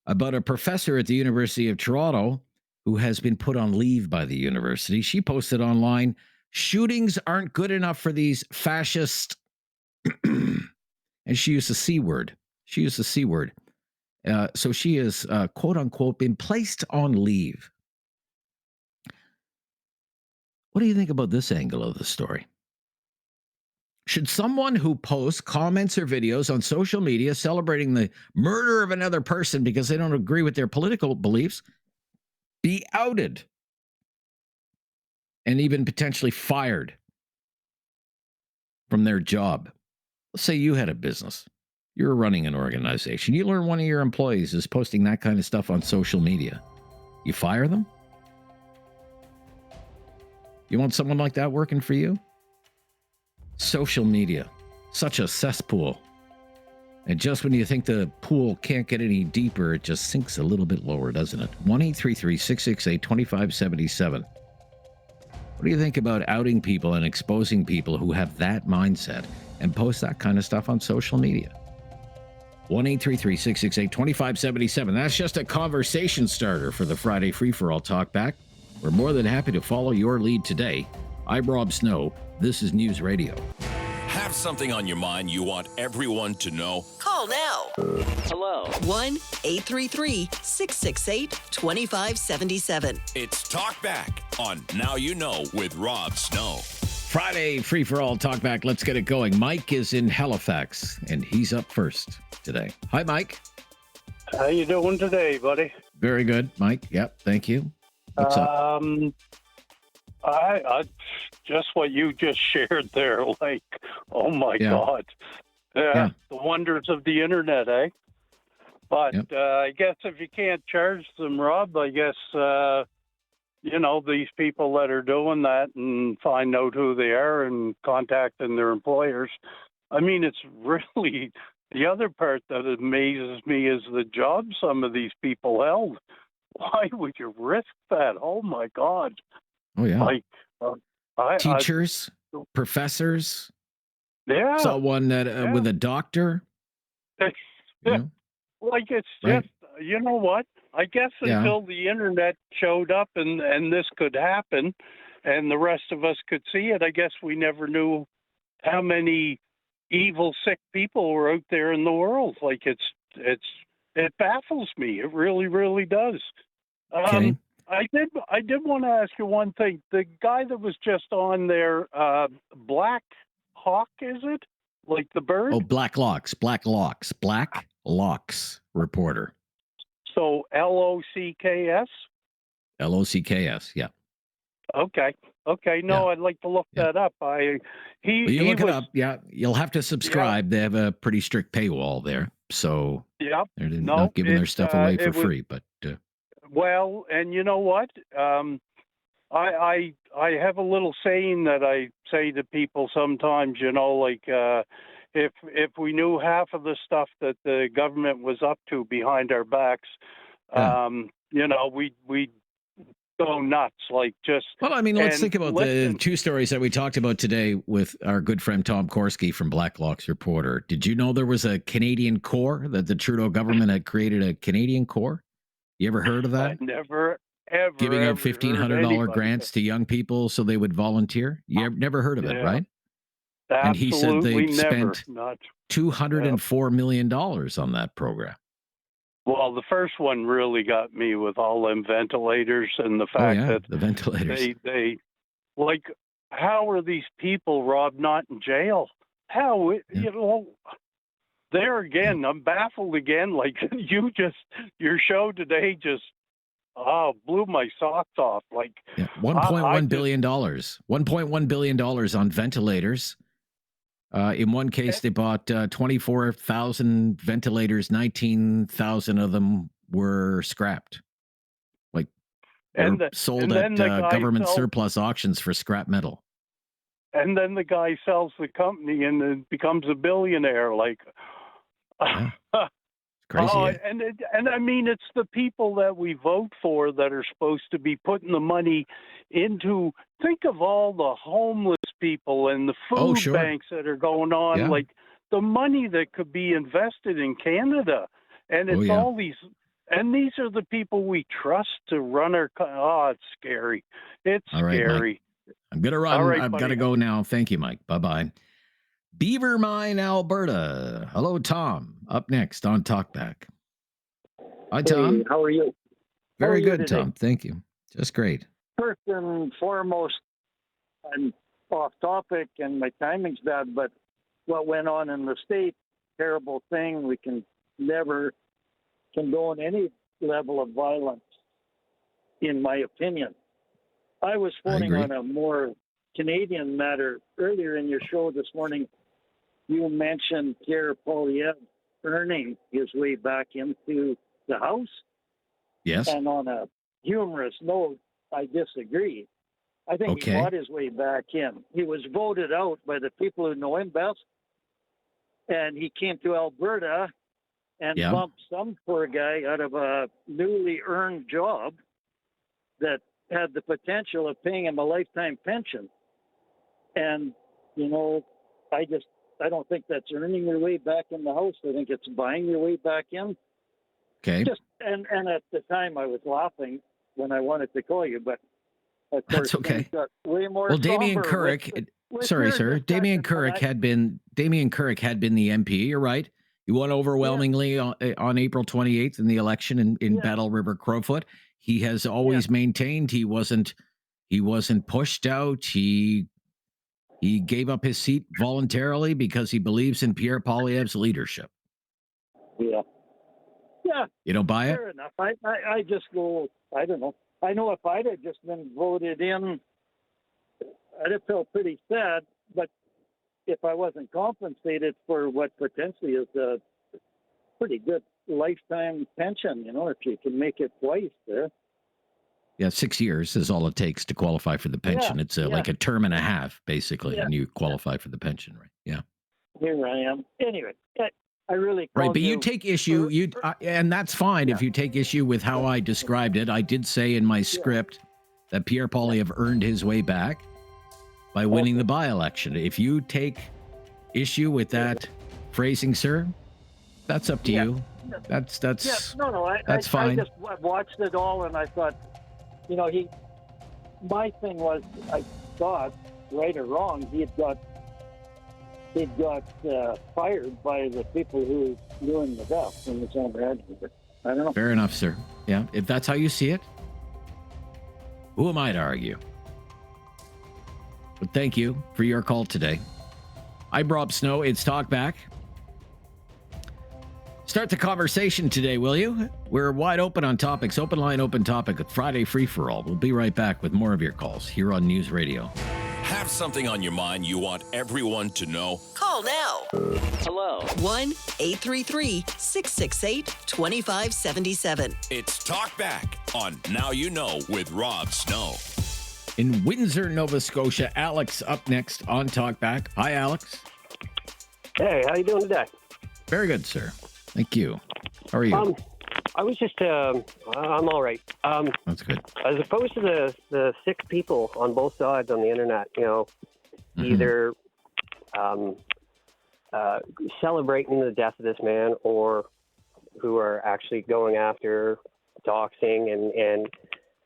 about a professor at the University of Toronto who has been put on leave by the university. She posted online, shootings aren't good enough for these fascists. And she used the C word. So she is, quote unquote, been placed on leave. What do you think about this angle of the story? Should someone who posts comments or videos on social media celebrating the murder of another person because they don't agree with their political beliefs be outed and even potentially fired from their job? Let's say you had a business. You're running an organization. You learn one of your employees is posting that kind of stuff on social media. You fire them? You want someone like that working for you? Social media, such a cesspool. And just when you think the pool can't get any deeper, it just sinks a little bit lower, doesn't it? 1-833-668-2577. What do you think about outing people and exposing people who have that mindset and post that kind of stuff on social media? 1-833-668-2577. That's just a conversation starter for the Friday Free-for-All Talkback. We're more than happy to follow your lead today. I'm Rob Snow. This is News Radio. Have something on your mind you want everyone to know? Call now. Hello. 1-833-668-2577. It's Talkback on Now You Know with Rob Snow. Friday Free-for-All Talkback. Let's get it going. Mike is in Halifax, and he's up first today. Hi, Mike. How you doing today, buddy? Very good, Mike. Yep, thank you. What's up? I just what you just shared there, like, oh my God. The wonders of the internet, eh? But I guess if you can't charge them, Rob, I guess, these people that are doing that and find out who they are and contacting their employers. I mean, it's really the other part that amazes me is the job some of these people held. Why would you risk that? Oh my God. Oh, yeah. Like, teachers, professors. Yeah. Saw one that with a doctor. Like, it's just, you know what? I guess until the internet showed up and this could happen, and the rest of us could see it. I guess we never knew how many evil, sick people were out there in the world. Like it baffles me. It really, really does. Okay. I did want to ask you one thing. The guy that was just on there, Black Hawk, is it? Like the bird? Oh, Blacklocks reporter. So Locks? Locks, yeah. Okay. No, I'd like to look that up. You look it up. Yeah, you'll have to subscribe. They have a pretty strict paywall there, so they're not giving their stuff away for free. But well, and you know what? I have a little saying that I say to people sometimes. You know, like if we knew half of the stuff that the government was up to behind our backs, you know, we'd go nuts. Like just. Well, I mean, let's think about the two stories that we talked about today with our good friend Tom Korski from Blacklock's reporter. Did you know there was a Canadian Corps, that the Trudeau government had created a Canadian Corps? You ever heard of that? I never, ever. Giving out $1,500 grants to young people so they would volunteer? You never heard of it, right? Absolutely, and he said they spent not $204 million on that program. Well, the first one really got me with all them ventilators and the fact that the ventilators. They like, how are these people, Rob, not in jail? How, you know, there again, I'm baffled again. Like your show today just, blew my socks off. Like $1.1 billion, $1.1 billion on ventilators. In one case, they bought 24,000 ventilators. 19,000 of them were scrapped, sold at government surplus auctions for scrap metal. And then the guy sells the company and then becomes a billionaire. Like, crazy. And I mean, it's the people that we vote for that are supposed to be putting the money into. Think of all the homeless people and the food banks that are going on. Like the money that could be invested in Canada, and it's all these. And these are the people we trust to run our. It's scary. It's scary. Mike. I'm gonna run. Right, I've got to go now. Thank you, Mike. Bye bye. Beaver Mine, Alberta. Hello, Tom. Up next on Talkback. Hi, Tom. Hey, how are you? Very good, Tom. Thank you. Just great. First and foremost, I'm off topic and my timing's bad, but what went on in the state, terrible thing. We can never condone any level of violence, in my opinion. I was phoning on a more Canadian matter. Earlier in your show this morning, you mentioned Pierre Poilievre earning his way back into the House. Yes. And on a humorous note, I disagree. I think he bought his way back in. He was voted out by the people who know him best. And he came to Alberta and bumped some poor guy out of a newly earned job that had the potential of paying him a lifetime pension. And, you know, I don't think that's earning your way back in the House. I think it's buying your way back in. Okay. And at the time I was laughing when I wanted to call you, but of course, that's okay. Got way more. Well, Damien Currick, sorry, sir. Damien Currick had been the MP. You're right. He won overwhelmingly on April 28th in the election in Battle River Crowfoot. He has always maintained he wasn't pushed out. He gave up his seat voluntarily because he believes in Pierre Poilievre's leadership. Yeah. You don't buy it? Fair enough. I just go, I don't know. I know if I'd have just been voted in, I'd have felt pretty sad, but if I wasn't compensated for what potentially is a pretty good lifetime pension, you know, if you can make it twice there. Yeah, 6 years is all it takes to qualify for the pension. It's like a term and a half, basically, and you qualify for the pension, right? Yeah. Here I am. Anyway, I really right, but you take issue, and that's fine if you take issue with how I described it. I did say in my script that Pierre Poilievre earned his way back by winning the by-election. If you take issue with that phrasing, sir, that's up to you. That's that's fine. I just watched it all and I thought, you know, my thing was, I thought, right or wrong, he'd got fired by the people who were doing the best in the Center Advocate. I don't know. Fair enough, sir. Yeah, if that's how you see it, who am I to argue? But thank you for your call today. I'm Rob Snow. It's Talk Back. Start the conversation today, will you? We're wide open on topics. Open line, open topic. Friday free-for-all. We'll be right back with more of your calls here on News Radio. Have something on your mind you want everyone to know? Call now. Hello. 1-833-668-2577. It's Talk Back on Now You Know with Rob Snow. In Windsor, Nova Scotia, Alex up next on Talk Back. Hi, Alex. Hey, how you doing today? Very good, sir. Thank you. How are you? I was just, I'm all right. That's good. As opposed to the 6 people on both sides on the internet, either celebrating the death of this man or who are actually going after doxing and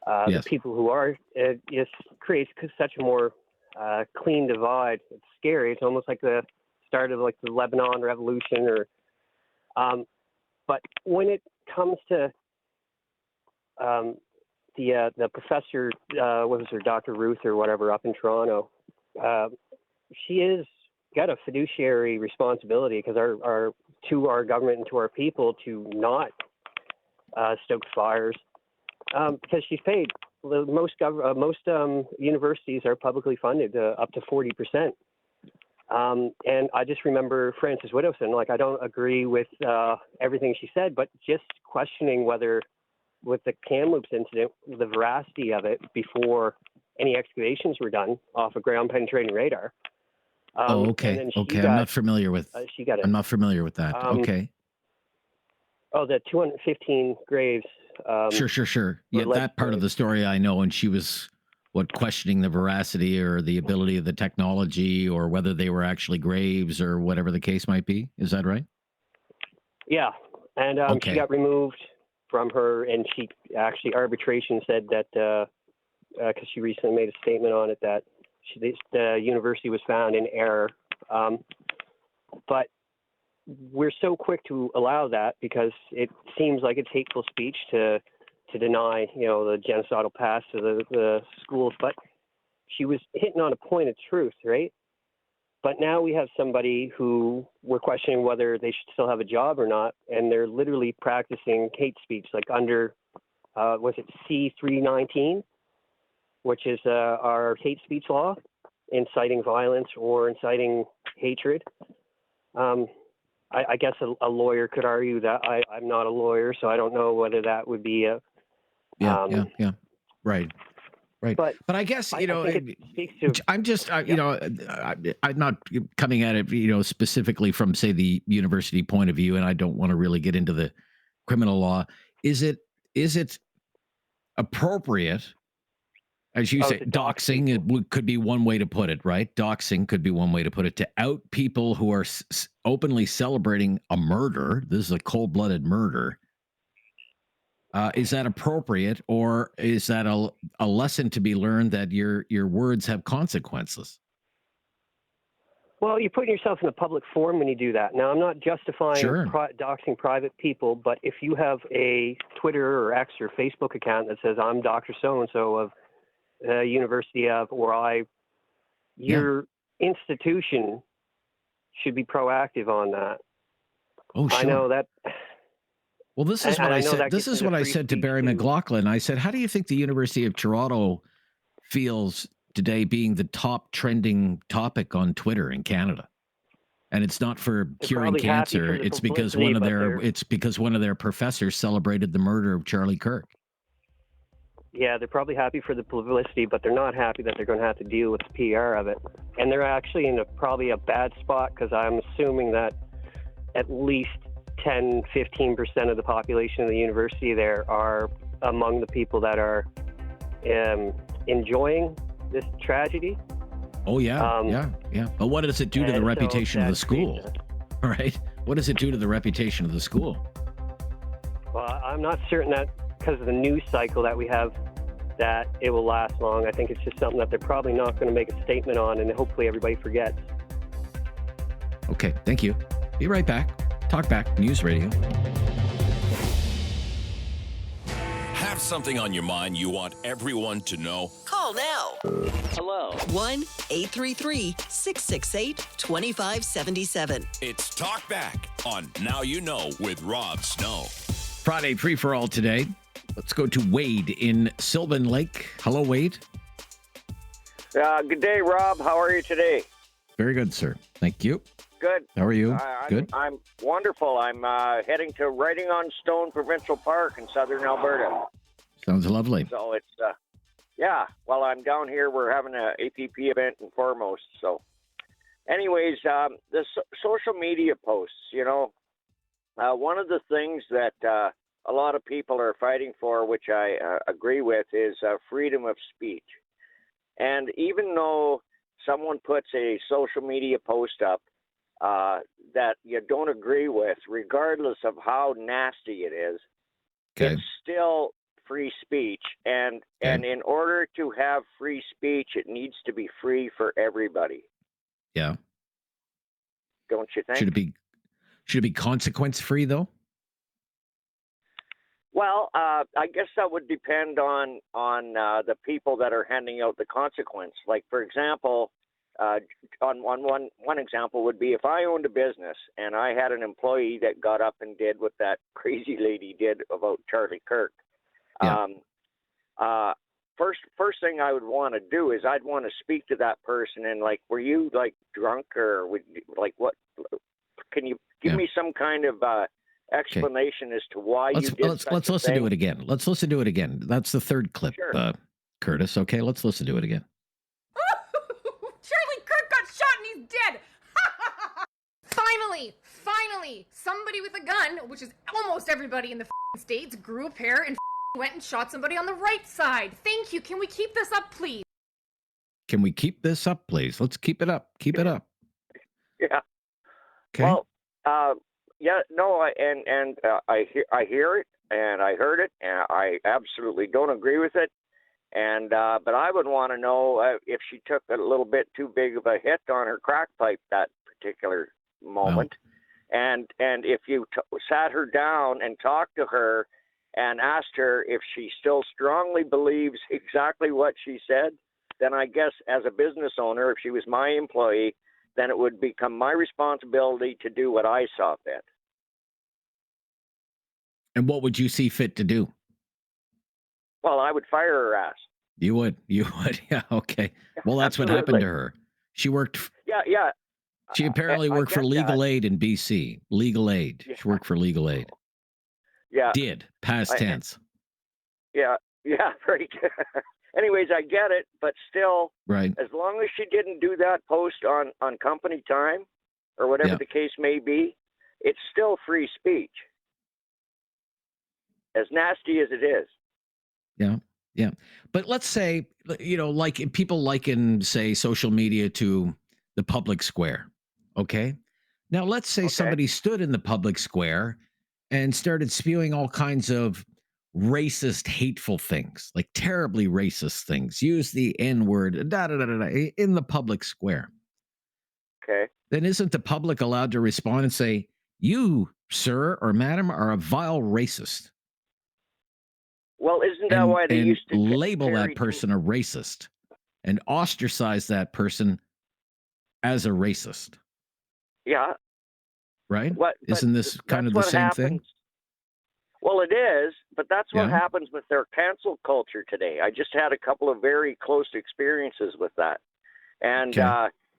the people who are, it just creates such a more clean divide. It's scary. It's almost like the start of like the Lebanon Revolution or but when it comes to the professor, what was her, Dr. Ruth or whatever, up in Toronto, she is got a fiduciary responsibility because to our government and to our people to not stoke fires because she's paid. Most universities are publicly funded up to 40%. And I just remember Frances Widowson, like I don't agree with everything she said, but just questioning whether with the Kamloops incident, the veracity of it before any excavations were done off of ground penetrating radar. Okay. I'm not familiar with I'm not familiar with that. Okay. Oh, the 215 graves. Sure. Yeah, that part of the story I know, and she was questioning the veracity or the ability of the technology or whether they were actually graves or whatever the case might be. Is that right? Yeah. And she got removed from her, and she actually arbitration said that because she recently made a statement on it that the university was found in error. But we're so quick to allow that because it seems like it's hateful speech to deny, the genocidal past of the schools. But she was hitting on a point of truth, right? But now we have somebody who we're questioning whether they should still have a job or not, and they're literally practicing hate speech, like under, was it C-319, which is our hate speech law, inciting violence or inciting hatred. I guess a lawyer could argue that. I'm not a lawyer, so I don't know whether that would be a... Yeah. Right. But I guess, I'm just, I'm not coming at it, specifically from, say, the university point of view, and I don't want to really get into the criminal law. Is it appropriate, as you say, doxing could be one way to put it, right? Doxing could be one way to put it, to out people who are openly celebrating a murder. This is a cold-blooded murder. Is that appropriate, or is that a lesson to be learned that your words have consequences? Well, you're putting yourself in a public forum when you do that. Now, I'm not justifying doxing private people, but if you have a Twitter or X or Facebook account that says, I'm Dr. So-and-so of University of, your institution should be proactive on that. Oh, sure. I know that... Well, this is what I said. This is what I said to Barry McLoughlin. I said, how do you think the University of Toronto feels today being the top trending topic on Twitter in Canada? And it's not for curing cancer. It's because one of their professors celebrated the murder of Charlie Kirk. Yeah, they're probably happy for the publicity, but they're not happy that they're going to have to deal with the PR of it. And they're actually in probably a bad spot because I'm assuming that at least 10-15% of the population of the university there are among the people that are enjoying this tragedy. Oh, yeah. But what does it do to the reputation of the school? All right. What does it do to the reputation of the school? Well, I'm not certain that because of the news cycle that we have that it will last long. I think it's just something that they're probably not going to make a statement on, and hopefully everybody forgets. Okay, thank you. Be right back. Talk Back News Radio. Have something on your mind you want everyone to know? Call now. Hello. 1-833-668-2577. It's Talk Back on Now You Know with Rob Snow. Friday free-for-all today. Let's go to Wade in Sylvan Lake. Hello, Wade. Good day, Rob. How are you today? Very good, sir. Thank you. Good. How are you? Good. I'm wonderful. I'm heading to Writing on Stone Provincial Park in southern Alberta. Sounds lovely. So it's, yeah, while I'm down here, we're having an APP event and foremost. So anyways, the social media posts, you know, one of the things that a lot of people are fighting for, which I agree with, is freedom of speech. And even though someone puts a social media post up that you don't agree with, regardless of how nasty it is, it's still free speech. And in order to have free speech, it needs to be free for everybody. Yeah. Don't you think? Should it be consequence free though? Well, I guess that would depend on the people that are handing out the consequence. Like, for example, one example would be if I owned a business and I had an employee that got up and did what that crazy lady did about Charlie Kirk. Yeah. First thing I would want to do is I'd want to speak to that person and, like, were you, like, drunk, or what? Can you give me some kind of explanation as to why you did let's listen to it again. Let's listen to it again. That's the third clip, Sure. Curtis. Okay, let's listen to it again. Charlie Kirk got shot and he's dead. Finally, somebody with a gun, which is almost everybody in the states, grew a pair and went and shot somebody on the right side. Thank you. Can we keep this up, please? Can we keep this up, please? Let's keep it up. Keep it up. Yeah. Okay. Well, yeah, no, I hear it, and I heard it, and I absolutely don't agree with it. And but I would want to know if she took a little bit too big of a hit on her crack pipe that particular moment, and if you sat her down and talked to her and asked her if she still strongly believes exactly what she said, then I guess as a business owner, if she was my employee, then it would become my responsibility to do what I saw fit. And what would you see fit to do? Well, I would fire her ass. You would. Yeah. Okay. Well, that's what happened to her. She worked. Yeah. She apparently worked for Legal Aid in BC. Legal Aid. Yeah. She worked for Legal Aid. Yeah. Did. Past tense. Yeah. Right. Anyways, I get it, but still, right. As long as she didn't do that post on company time or whatever the case may be, it's still free speech. As nasty as it is. Yeah. But let's say, you know, like people liken, say, social media to the public square. Okay. Now, let's say somebody stood in the public square and started spewing all kinds of racist, hateful things, like terribly racist things. Use the N-word, in the public square. Okay. Then isn't the public allowed to respond and say, you, sir or madam, are a vile racist? Well, isn't that why they used to label that person a racist and ostracize that person as a racist? Yeah. Right? Isn't this kind of the same thing? Well, it is, but that's what happens with their cancel culture today. I just had a couple of very close experiences with that. And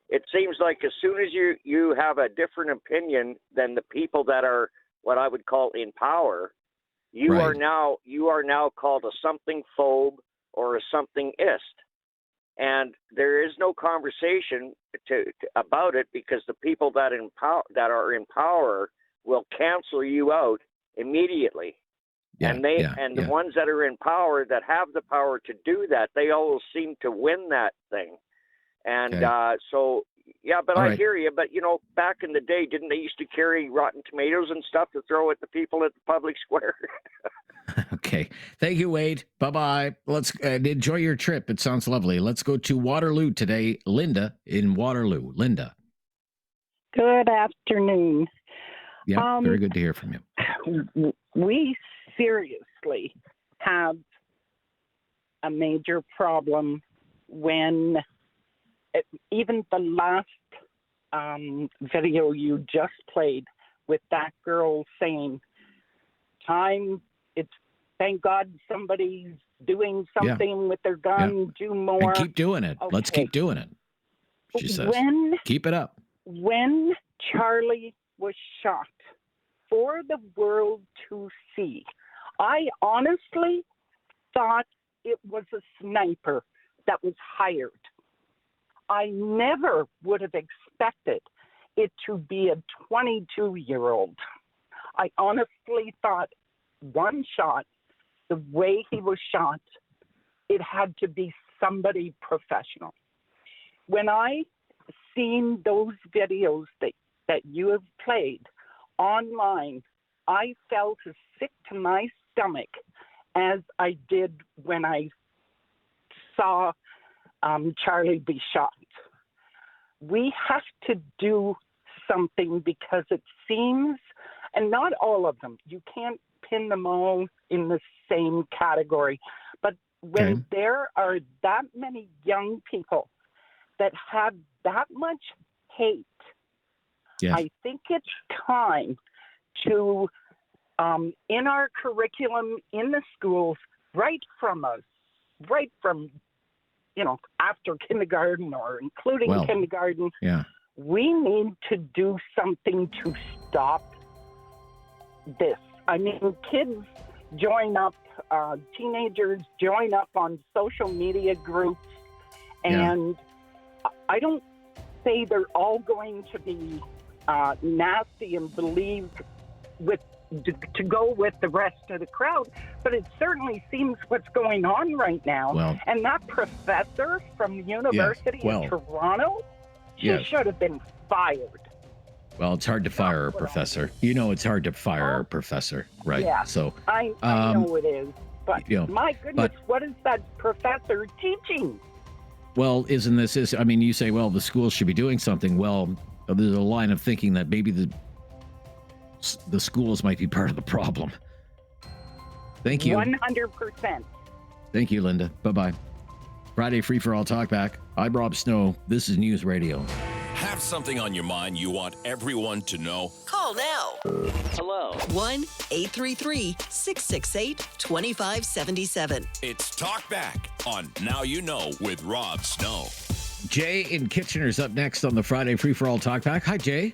it seems like as soon as you have a different opinion than the people that are what I would call in power, you are now called a something phobe or a somethingist. And there is no conversation about it because the people that are in power will cancel you out immediately. The ones that are in power that have the power to do that, they always seem to win that thing. And but I hear you. But, you know, back in the day, didn't they used to carry rotten tomatoes and stuff to throw at the people at the public square? Okay. Thank you, Wade. Bye-bye. Let's enjoy your trip. It sounds lovely. Let's go to Waterloo today. Linda in Waterloo. Linda. Good afternoon. Yeah, very good to hear from you. We seriously have a major problem when even the last video you just played with that girl saying, thank God somebody's doing something with their gun, do more. And keep doing it. Okay. Let's keep doing it, she says. Keep it up. When Charlie was shot for the world to see, I honestly thought it was a sniper that was hired. I never would have expected it to be a 22-year-old. I honestly thought one shot, the way he was shot, it had to be somebody professional. When I seen those videos that you have played online, I felt as sick to my stomach as I did when I saw Charlie be shot. We have to do something because it seems, and not all of them, you can't pin them all in the same category, but when there are that many young people that have that much hate, I think it's time to, in our curriculum in the schools, right from after kindergarten or including kindergarten, we need to do something to stop this. I mean, kids join up, teenagers join up on social media groups, and I don't say they're all going to be nasty and believe to go with the rest of the crowd, but it certainly seems what's going on right now. And that professor from the University of Toronto, she should have been fired. Well, it's hard to fire a professor. It's hard to fire a professor, right? Yeah, so I know it is, but my goodness, what is that professor teaching? Well, you say, well, the schools should be doing something. Well, there's a line of thinking that maybe the schools might be part of the problem. Thank you. 100%. Thank you, Linda. Bye-bye. Friday Free for All Talk Back. I'm Rob Snow. This is News Radio. Have something on your mind you want everyone to know? Call now. Hello. 1-833-668-2577. It's Talk Back on Now You Know with Rob Snow. Jay in Kitchener's up next on the Friday Free for All Talk Back. Hi, Jay.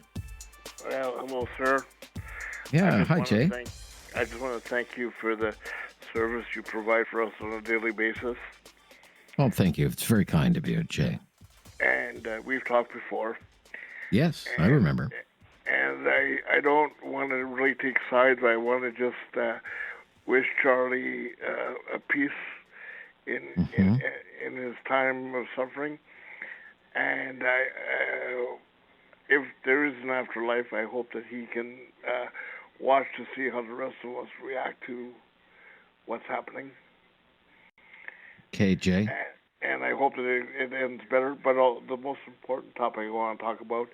Well, hello, sir. Yeah, hi, Jay. I just want to thank you for the service you provide for us on a daily basis. Well, thank you. It's very kind of you, Jay. And we've talked before. Yes, I remember. And I don't want to really take sides. I want to just wish Charlie a peace in his time of suffering. And if there is an afterlife, I hope that he can watch to see how the rest of us react to what's happening. Okay, Jay. And I hope that it ends better. But the most important topic I want to talk about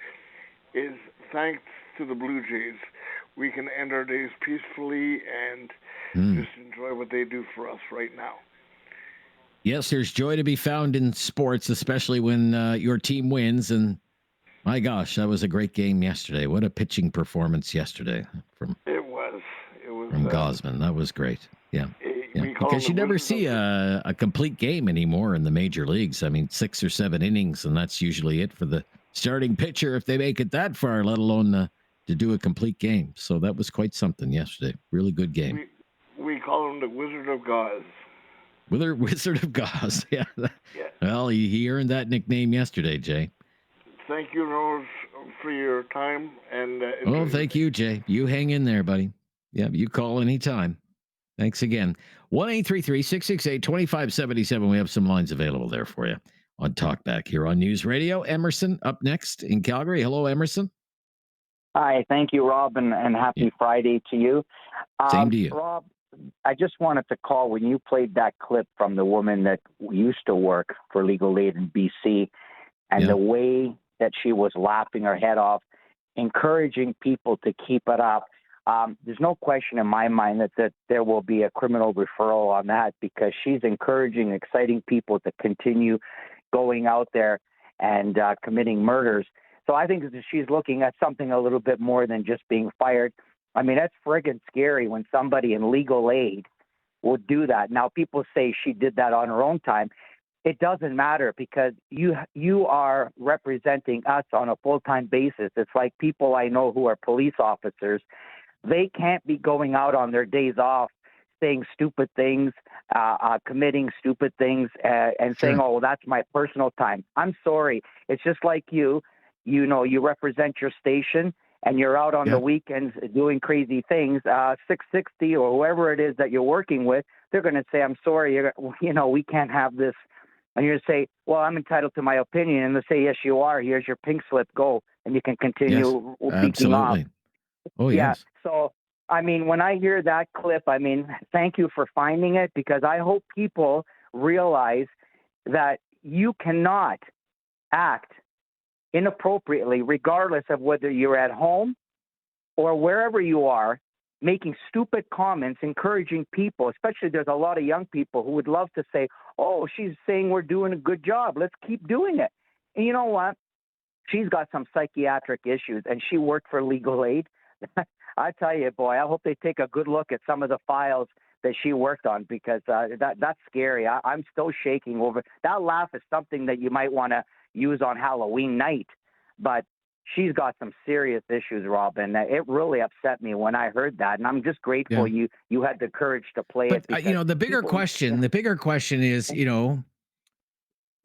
is thanks to the Blue Jays, we can end our days peacefully and just enjoy what they do for us right now. Yes, there's joy to be found in sports, especially when your team wins. And my gosh, that was a great game yesterday. What a pitching performance yesterday from Gosman. That was great. Yeah. Because you never see a complete game anymore in the major leagues. I mean, 6 or 7 innings, and that's usually it for the starting pitcher if they make it that far, let alone to do a complete game. So that was quite something yesterday. Really good game. We call him the Wizard of Gauze. Wizard of Gauze, yeah. Well, he earned that nickname yesterday, Jay. Thank you, Rose, for your time. And thank you, Jay. You hang in there, buddy. Yeah, you call anytime. Thanks again. 1-833-668-2577. We have some lines available there for you on Talkback here on News Radio. Emerson up next in Calgary. Hello, Emerson. Hi, thank you, Rob, and happy Friday to you. Same to you. Rob, I just wanted to call when you played that clip from the woman that used to work for legal aid in BC, and the way that she was laughing her head off, encouraging people to keep it up. There's no question in my mind that there will be a criminal referral on that, because she's encouraging, exciting people to continue going out there and committing murders. So I think that she's looking at something a little bit more than just being fired. I mean, that's friggin' scary when somebody in legal aid will do that. Now, people say she did that on her own time. It doesn't matter, because you are representing us on a full-time basis. It's like people I know who are police officers. They can't be going out on their days off saying stupid things, committing stupid things, and saying, oh, well, that's my personal time. I'm sorry. It's just like you represent your station, and you're out on the weekends doing crazy things. 660 or whoever it is that you're working with, they're going to say, I'm sorry, we can't have this. And you're going to say, well, I'm entitled to my opinion. And they say, yes, you are. Here's your pink slip. Go. And you can continue speaking off. Oh, yes. So, I mean, when I hear that clip, I mean, thank you for finding it, because I hope people realize that you cannot act inappropriately, regardless of whether you're at home or wherever you are, making stupid comments, encouraging people, especially there's a lot of young people who would love to say, oh, she's saying we're doing a good job. Let's keep doing it. And you know what? She's got some psychiatric issues, and she worked for legal aid. I tell you, boy, I hope they take a good look at some of the files that she worked on, because that's scary. I'm still shaking over that. Laugh is something that you might want to use on Halloween night, but she's got some serious issues, Rob, and it really upset me when I heard that. And I'm just grateful you had the courage to play it. But the bigger question is,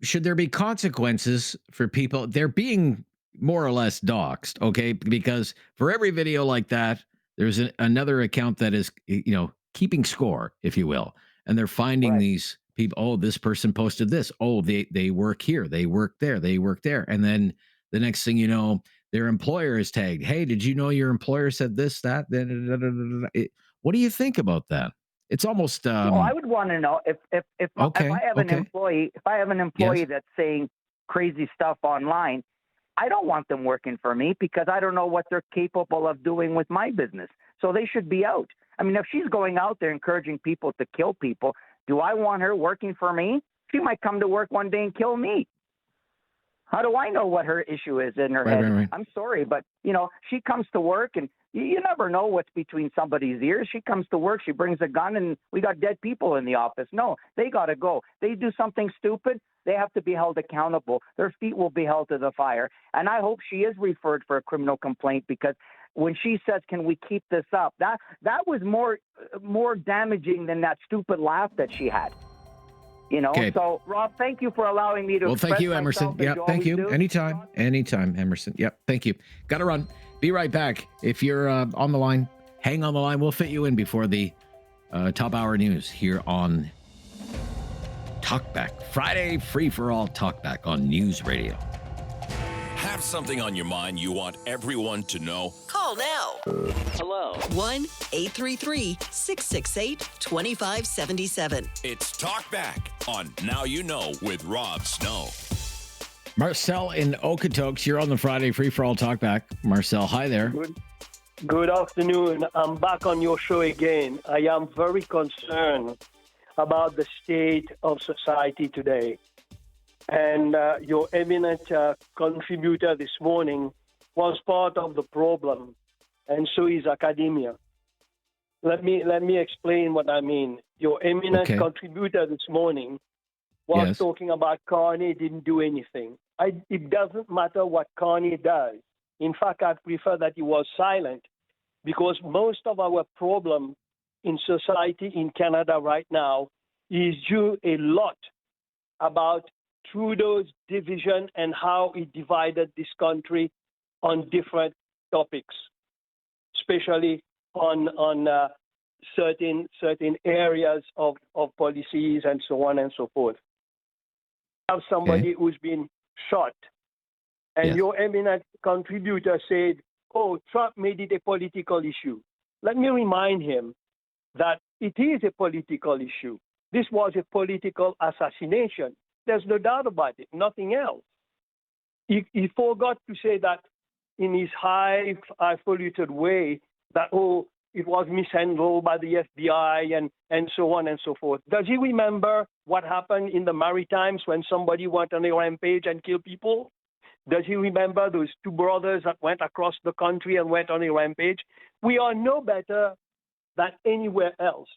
should there be consequences for people? They're being more or less doxxed, okay? Because for every video like that, there's another account that is, keeping score, if you will, and they're finding these people. Oh, this person posted this. Oh, they work here, they work there, they work there, and then the next thing you know, their employer is tagged. Hey, did you know your employer said this, that? What do you think about that? It's almost. Well, I would want to know if I have an employee, that's saying crazy stuff online, I don't want them working for me, because I don't know what they're capable of doing with my business. So they should be out. I mean, if she's going out there encouraging people to kill people, do I want her working for me? She might come to work one day and kill me. How do I know what her issue is in her head? Right. I'm sorry, but, she comes to work, and you never know what's between somebody's ears. She comes to work, she brings a gun, and we got dead people in the office. No, they got to go. They do something stupid, they have to be held accountable. Their feet will be held to the fire. And I hope she is referred for a criminal complaint, because when she says, can we keep this up, that was more damaging than that stupid laugh that she had. So Rob, thank you for allowing me to. Well, thank you, Emerson. Yeah, thank you. Anytime, Emerson. Yep, thank you. Got to run. Be right back. If you're on the line, hang on the line. We'll fit you in before the top hour news here on Talkback Friday. Free for all Talkback on News Radio. Have something on your mind you want everyone to know? Call now. Hello. 1-833-668-2577. It's Talkback on Now You Know with Rob Snow. Marcel in Okotoks, you're on the Friday Free for All Talkback. Marcel, hi there. Good afternoon. I'm back on your show again. I am very concerned about the state of society today. And your eminent contributor this morning was part of the problem, and so is academia. Let me explain what I mean. Your eminent contributor this morning was talking about Carney didn't do anything. It doesn't matter what Carney does. In fact, I prefer that he was silent, because most of our problem in society in Canada right now is due a lot about Trudeau's division and how he divided this country on different topics, especially on certain areas of policies and so on and so forth. Have somebody who's been shot, and your eminent contributor said, oh, Trump made it a political issue. Let me remind him that it is a political issue. This was a political assassination. There's no doubt about it, nothing else. He forgot to say that in his highfalutin way that, oh, it was mishandled by the FBI and so on and so forth. Does he remember what happened in the Maritimes when somebody went on a rampage and killed people? Does he remember those two brothers that went across the country and went on a rampage? We are no better than anywhere else.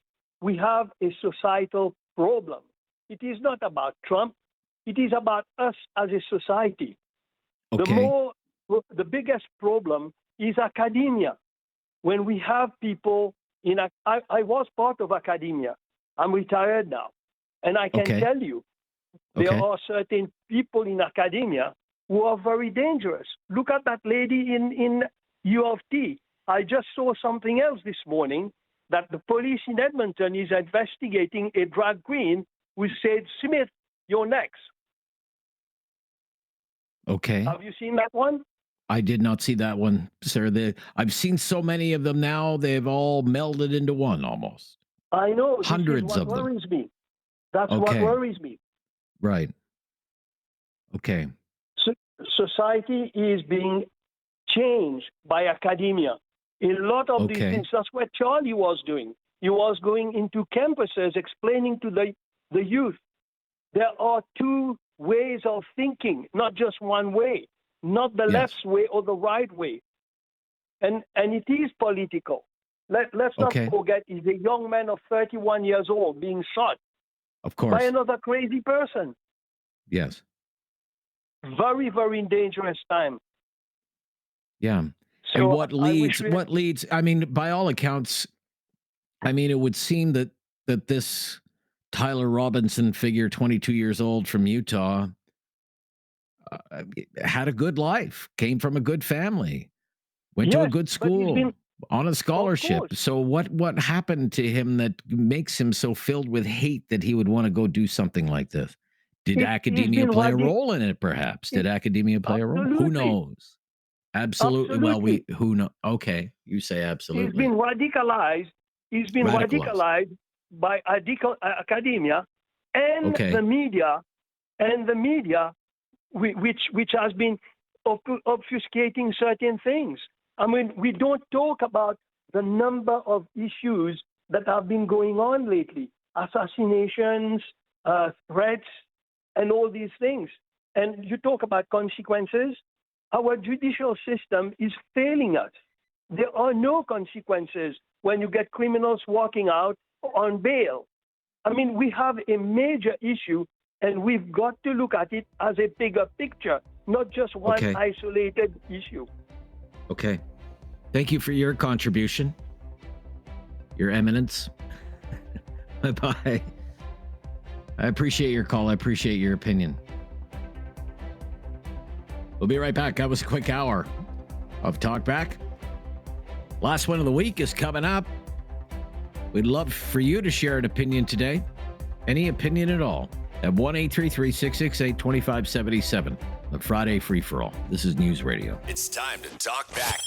We have a societal problem. It is not about Trump. It is about us as a society. Okay. The biggest problem is academia. When we have people I was part of academia. I'm retired now. And I can tell you, there are certain people in academia who are very dangerous. Look at that lady in U of T. I just saw something else this morning, that the police in Edmonton is investigating a drag queen who said, Smith, you're next. Okay. Have you seen that one? I did not see that one, sir. I've seen so many of them now, they've all melded into one almost. I know. Hundreds this is what of them. Worries me. That's what Okay. worries me. Right. Okay. Society is being changed by academia. A lot of these things, that's what Charlie was doing. He was going into campuses explaining to the youth, there are two ways of thinking, not just one way, not the left way or the right way. And it is political. Let's not forget, he's a young man of 31 years old being shot by another crazy person. Yes. Very, very dangerous time. Yeah. So and what leads, I mean, by all accounts, I mean, it would seem that this Tyler Robinson figure, 22 years old from Utah, had a good life, came from a good family, went to a good school, on a scholarship. So what happened to him that makes him so filled with hate that he would want to go do something like this? Did academia play a role in it, perhaps? Did academia play a role? Who knows? Absolutely. Well, who know? Okay, you say absolutely. He's been radicalized. He's been radicalized by academia and the media, which has been obfuscating certain things. I mean, we don't talk about the number of issues that have been going on lately: assassinations, threats, and all these things. And you talk about consequences. Our judicial system is failing us. There are no consequences when you get criminals walking out on bail. I mean, we have a major issue, and we've got to look at it as a bigger picture, not just one isolated issue. Okay. Thank you for your contribution, Your Eminence. Bye-bye. I appreciate your call. I appreciate your opinion. We'll be right back. That was a quick hour of Talk Back. Last one of the week is coming up. We'd love for you to share an opinion today. Any opinion at all. At 1-833-668-2577. The Friday Free-For-All. This is News Radio. It's time to talk back.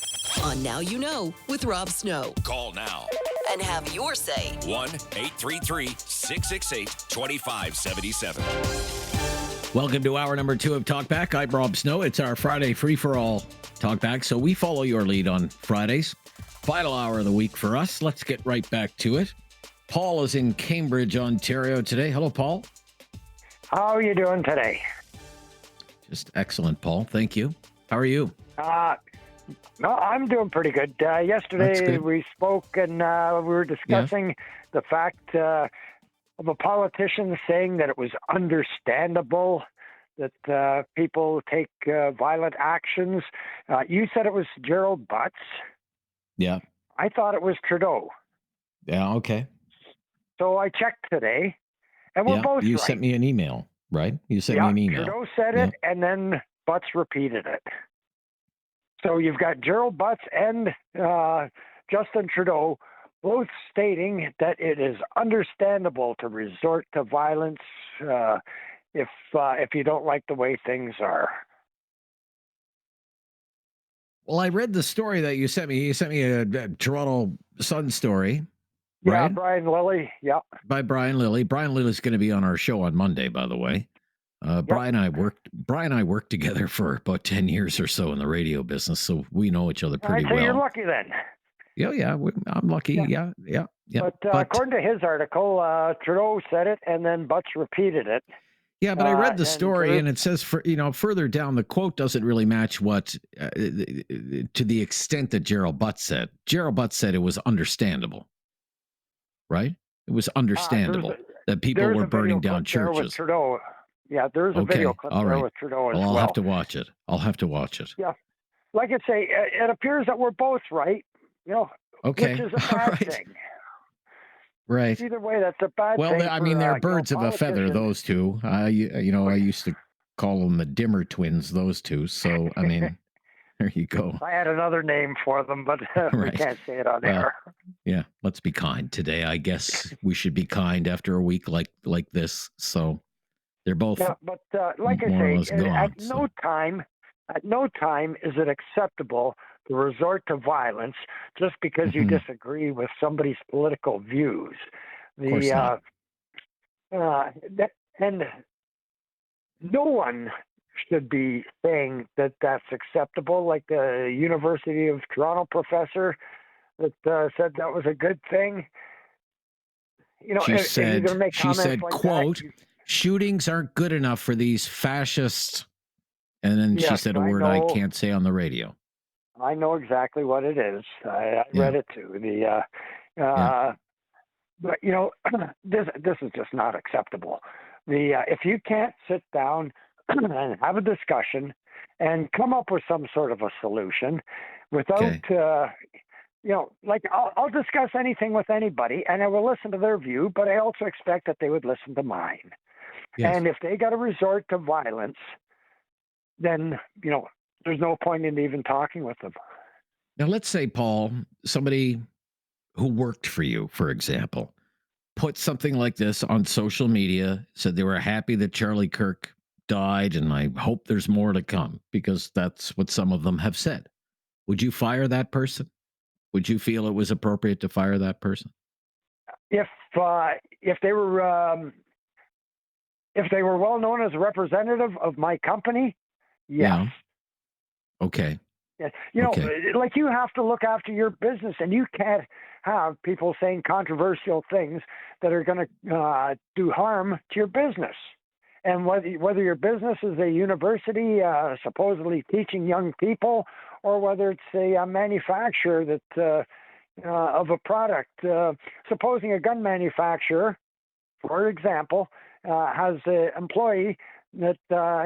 On Now You Know with Rob Snow. Call now. And have your say. 1-833-668-2577. Welcome to hour number 2 of Talk Back. I'm Rob Snow. It's our Friday Free-For-All Talk Back, so we follow your lead on Fridays. Final hour of the week for us. Let's get right back to it. Paul is in Cambridge, Ontario today. Hello, Paul. How are you doing today? Just excellent, Paul. Thank you. How are you? No, I'm doing pretty good. Yesterday we spoke and we were discussing the fact of a politician saying that it was understandable that people take violent actions. You said it was Gerald Butts. Yeah. I thought it was Trudeau. Yeah, okay. So I checked today, and we're both You right. sent me an email, right? You sent me an email. Trudeau said it, and then Butts repeated it. So you've got Gerald Butts and Justin Trudeau both stating that it is understandable to resort to violence if you don't like the way things are. Well, I read the story that you sent me. You sent me a Toronto Sun story Yeah, right? Brian Lilly. Yeah. By Brian Lilly. Brian Lilly's going to be on our show on Monday, by the way. Brian and I worked together for about 10 years or so in the radio business, so we know each other pretty I'd say well. you're lucky then. Yeah, I'm lucky. Yeah. But according to his article, Trudeau said it, and then Butts repeated it. Yeah, but I read the story, and it says, further down, the quote doesn't really match what, to the extent that Gerald Butts said. Gerald Butts said it was understandable, right? It was understandable that people were burning down churches. With Trudeau. Yeah, there's a video clip there with Trudeau as well. I'll have to watch it. Yeah. Like I say, it appears that we're both right, which is a bad thing. Right. Either way, that's a bad thing. Well, I mean, they're birds of a feather, those two. I used to call them the Dimmer twins, those two. So, I mean, there you go. I had another name for them, but we can't say it on air. Yeah, let's be kind today. I guess we should be kind after a week like this. So they're both. Yeah, but like I say, at no time is it acceptable to resort to violence just because you disagree with somebody's political views. And no one should be saying that that's acceptable, like the University of Toronto professor that said that was a good thing. She said, like quote, shootings aren't good enough for these fascists. And then she said a word I can't say on the radio. I know exactly what it is. I read it too. But this is just not acceptable. If you can't sit down and have a discussion and come up with some sort of a solution without, like I'll discuss anything with anybody and I will listen to their view, but I also expect that they would listen to mine. Yes. And if they got to resort to violence, then, there's no point in even talking with them. Now, let's say, Paul, somebody who worked for you, for example, put something like this on social media, said they were happy that Charlie Kirk died, and I hope there's more to come, because that's what some of them have said. Would you fire that person? Would you feel it was appropriate to fire that person? If they were well known as a representative of my company, yes. Yeah. Okay. Yeah. Like you have to look after your business, and you can't have people saying controversial things that are going to do harm to your business. And whether your business is a university supposedly teaching young people, or whether it's a manufacturer that of a product, supposing a gun manufacturer, for example, has an employee that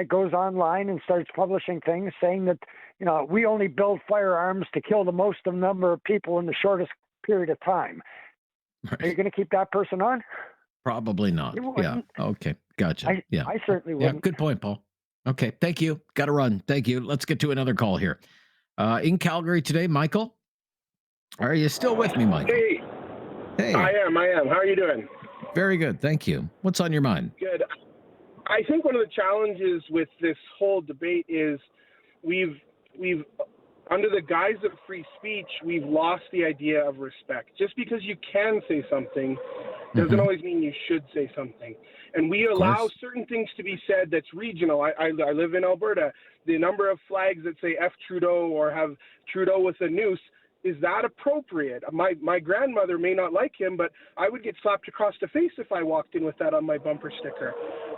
goes online and starts publishing things saying that, we only build firearms to kill the most number of people in the shortest period of time. Right. Are you going to keep that person on? Probably not. Yeah. Okay. Gotcha. I certainly wouldn't. Yeah. Good point, Paul. Okay. Thank you. Got to run. Thank you. Let's get to another call here. In Calgary today, Michael. Are you still with me, Michael? Hey. I am. How are you doing? Very good. Thank you. What's on your mind? Good. I think one of the challenges with this whole debate is we've under the guise of free speech, we've lost the idea of respect. Just because you can say something doesn't always mean you should say something. And we allow certain things to be said that's regional. I live in Alberta. The number of flags that say F Trudeau or have Trudeau with a noose, is that appropriate? My grandmother may not like him, but I would get slapped across the face if I walked in with that on my bumper sticker.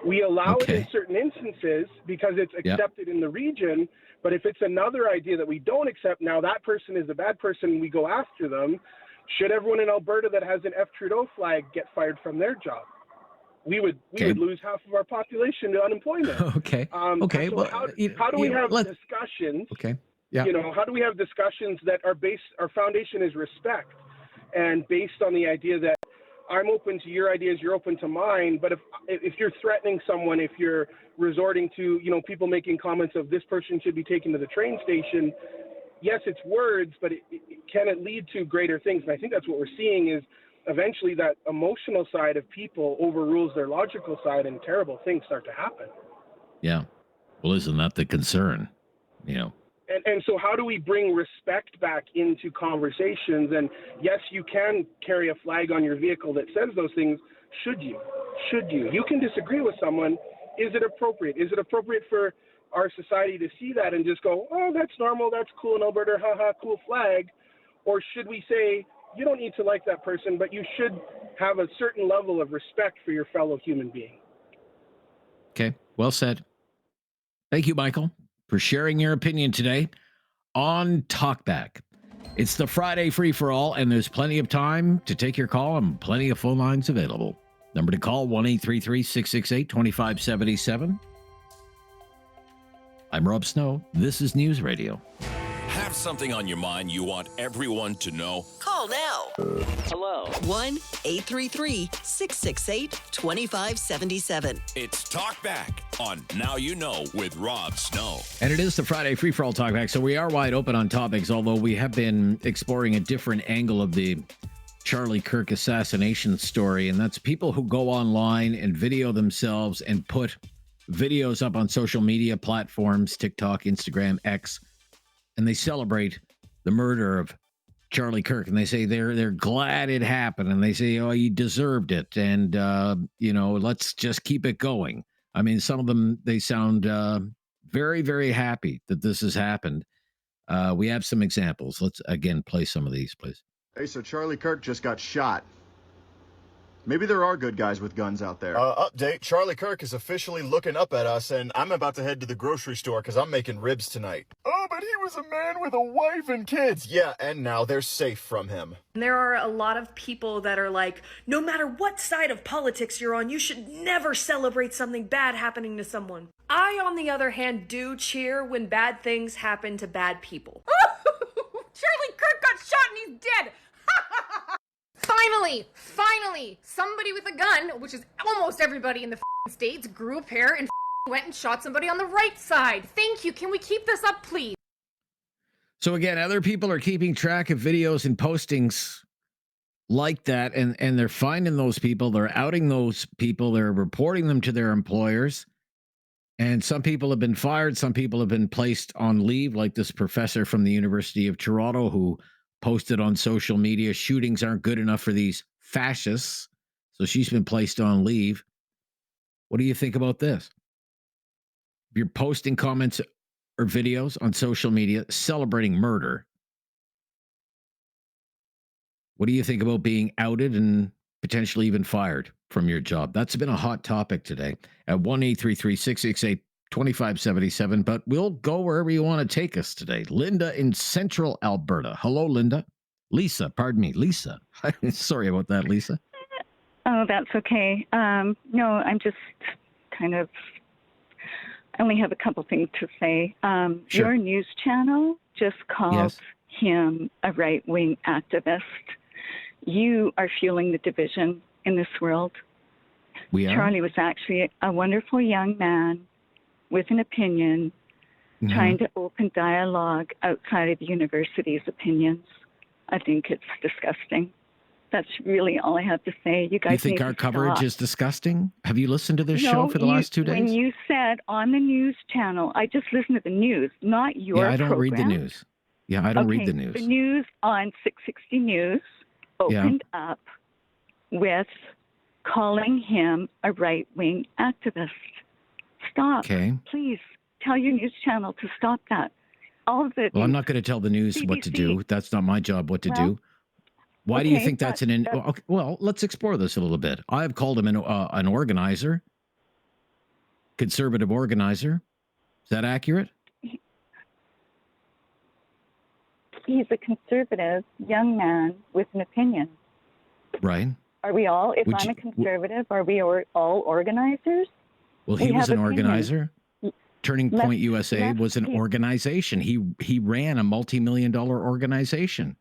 We allow it in certain instances because it's accepted in the region, but if it's another idea that we don't accept, now that person is a bad person and we go after them, should everyone in Alberta that has an F Trudeau flag get fired from their job? We would lose half of our population to unemployment. Okay. So well, how do we have discussions? Okay. Yeah. How do we have discussions that our foundation is respect, and based on the idea that I'm open to your ideas, you're open to mine. But if you're threatening someone, if you're resorting to people making comments of this person should be taken to the train station, yes, it's words, but can it lead to greater things? And I think that's what we're seeing is eventually that emotional side of people overrules their logical side, and terrible things start to happen. Yeah. Well, isn't that the concern? And so how do we bring respect back into conversations? And yes, you can carry a flag on your vehicle that says those things. Should you? You can disagree with someone. Is it appropriate? Is it appropriate for our society to see that and just go, oh, that's normal, that's cool in Alberta, haha, cool flag? Or should we say, you don't need to like that person, but you should have a certain level of respect for your fellow human being? Okay, well said. Thank you, Michael, for sharing your opinion today on Talkback. It's the Friday free-for-all, and there's plenty of time to take your call and plenty of phone lines available. Number to call, 1-833-668-2577. I'm Rob Snow. This is News Radio. Have something on your mind you want everyone to know? Call now. Hello. 1-833-668-2577. It's Talkback on Now You Know with Rob Snow. And it is the Friday free-for-all Talkback, so we are wide open on topics, although we have been exploring a different angle of the Charlie Kirk assassination story, and that's people who go online and video themselves and put videos up on social media platforms, TikTok, Instagram, X, and they celebrate the murder of Charlie Kirk, and they say they're glad it happened, and they say, oh, you deserved it, and let's just keep it going. I mean, some of them, they sound very, very happy that this has happened. We have some examples. Let's again play some of these, please. Hey, so Charlie Kirk just got shot. Maybe there are good guys with guns out there. Update. Charlie Kirk is officially looking up at us, and I'm about to head to the grocery store because I'm making ribs tonight. Oh, but he was a man with a wife and kids. Yeah, and now they're safe from him. There are a lot of people that are like, no matter what side of politics you're on, you should never celebrate something bad happening to someone. I, on the other hand, do cheer when bad things happen to bad people. Charlie Kirk got shot and he's dead. Finally, somebody with a gun, which is almost everybody in the states, grew a pair and went and shot somebody on the right side. Thank you. Can we keep this up, please? So again, other people are keeping track of videos and postings like that, and they're finding those people, they're outing those people, they're reporting them to their employers. And some people have been fired, some people have been placed on leave, like this professor from the University of Toronto who posted on social media, shootings aren't good enough for these fascists. So she's been placed on leave. What do you think about this? If you're posting comments or videos on social media celebrating murder, what do you think about being outed and potentially even fired from your job? That's been a hot topic today at 1-833-668-2577, but we'll go wherever you want to take us today. Linda in Central Alberta. Hello, Linda. Lisa. Sorry about that, Lisa. Oh, that's okay. No, I'm just I only have a couple things to say. Sure. Your news channel just called him a right-wing activist. You are fueling the division in this world. We are? Charlie was actually a wonderful young man with an opinion, trying to open dialogue outside of the university's opinions. I think it's disgusting. That's really all I have to say. You guys You think need our to coverage stop. is disgusting? Have you listened to this show for the last 2 days? When you said on the news channel, I just listened to the news, not your I don't program. read the news. Yeah, I don't read the Okay, news. The news on 660 News opened up with calling him a right-wing activist. Stop. Okay. Please tell your news channel to stop that. All of it. Well, I'm not going to tell the news what to do. That's not my job what to do. Why do you think that's well, let's explore this a little bit. I've called him an organizer, conservative organizer. Is that accurate? He's a conservative young man with an opinion. Right. Are we all, if I'm a conservative, are we all organizers? Well, he was an organizer. Turning Point USA was an organization. He ran a multi-million-dollar organization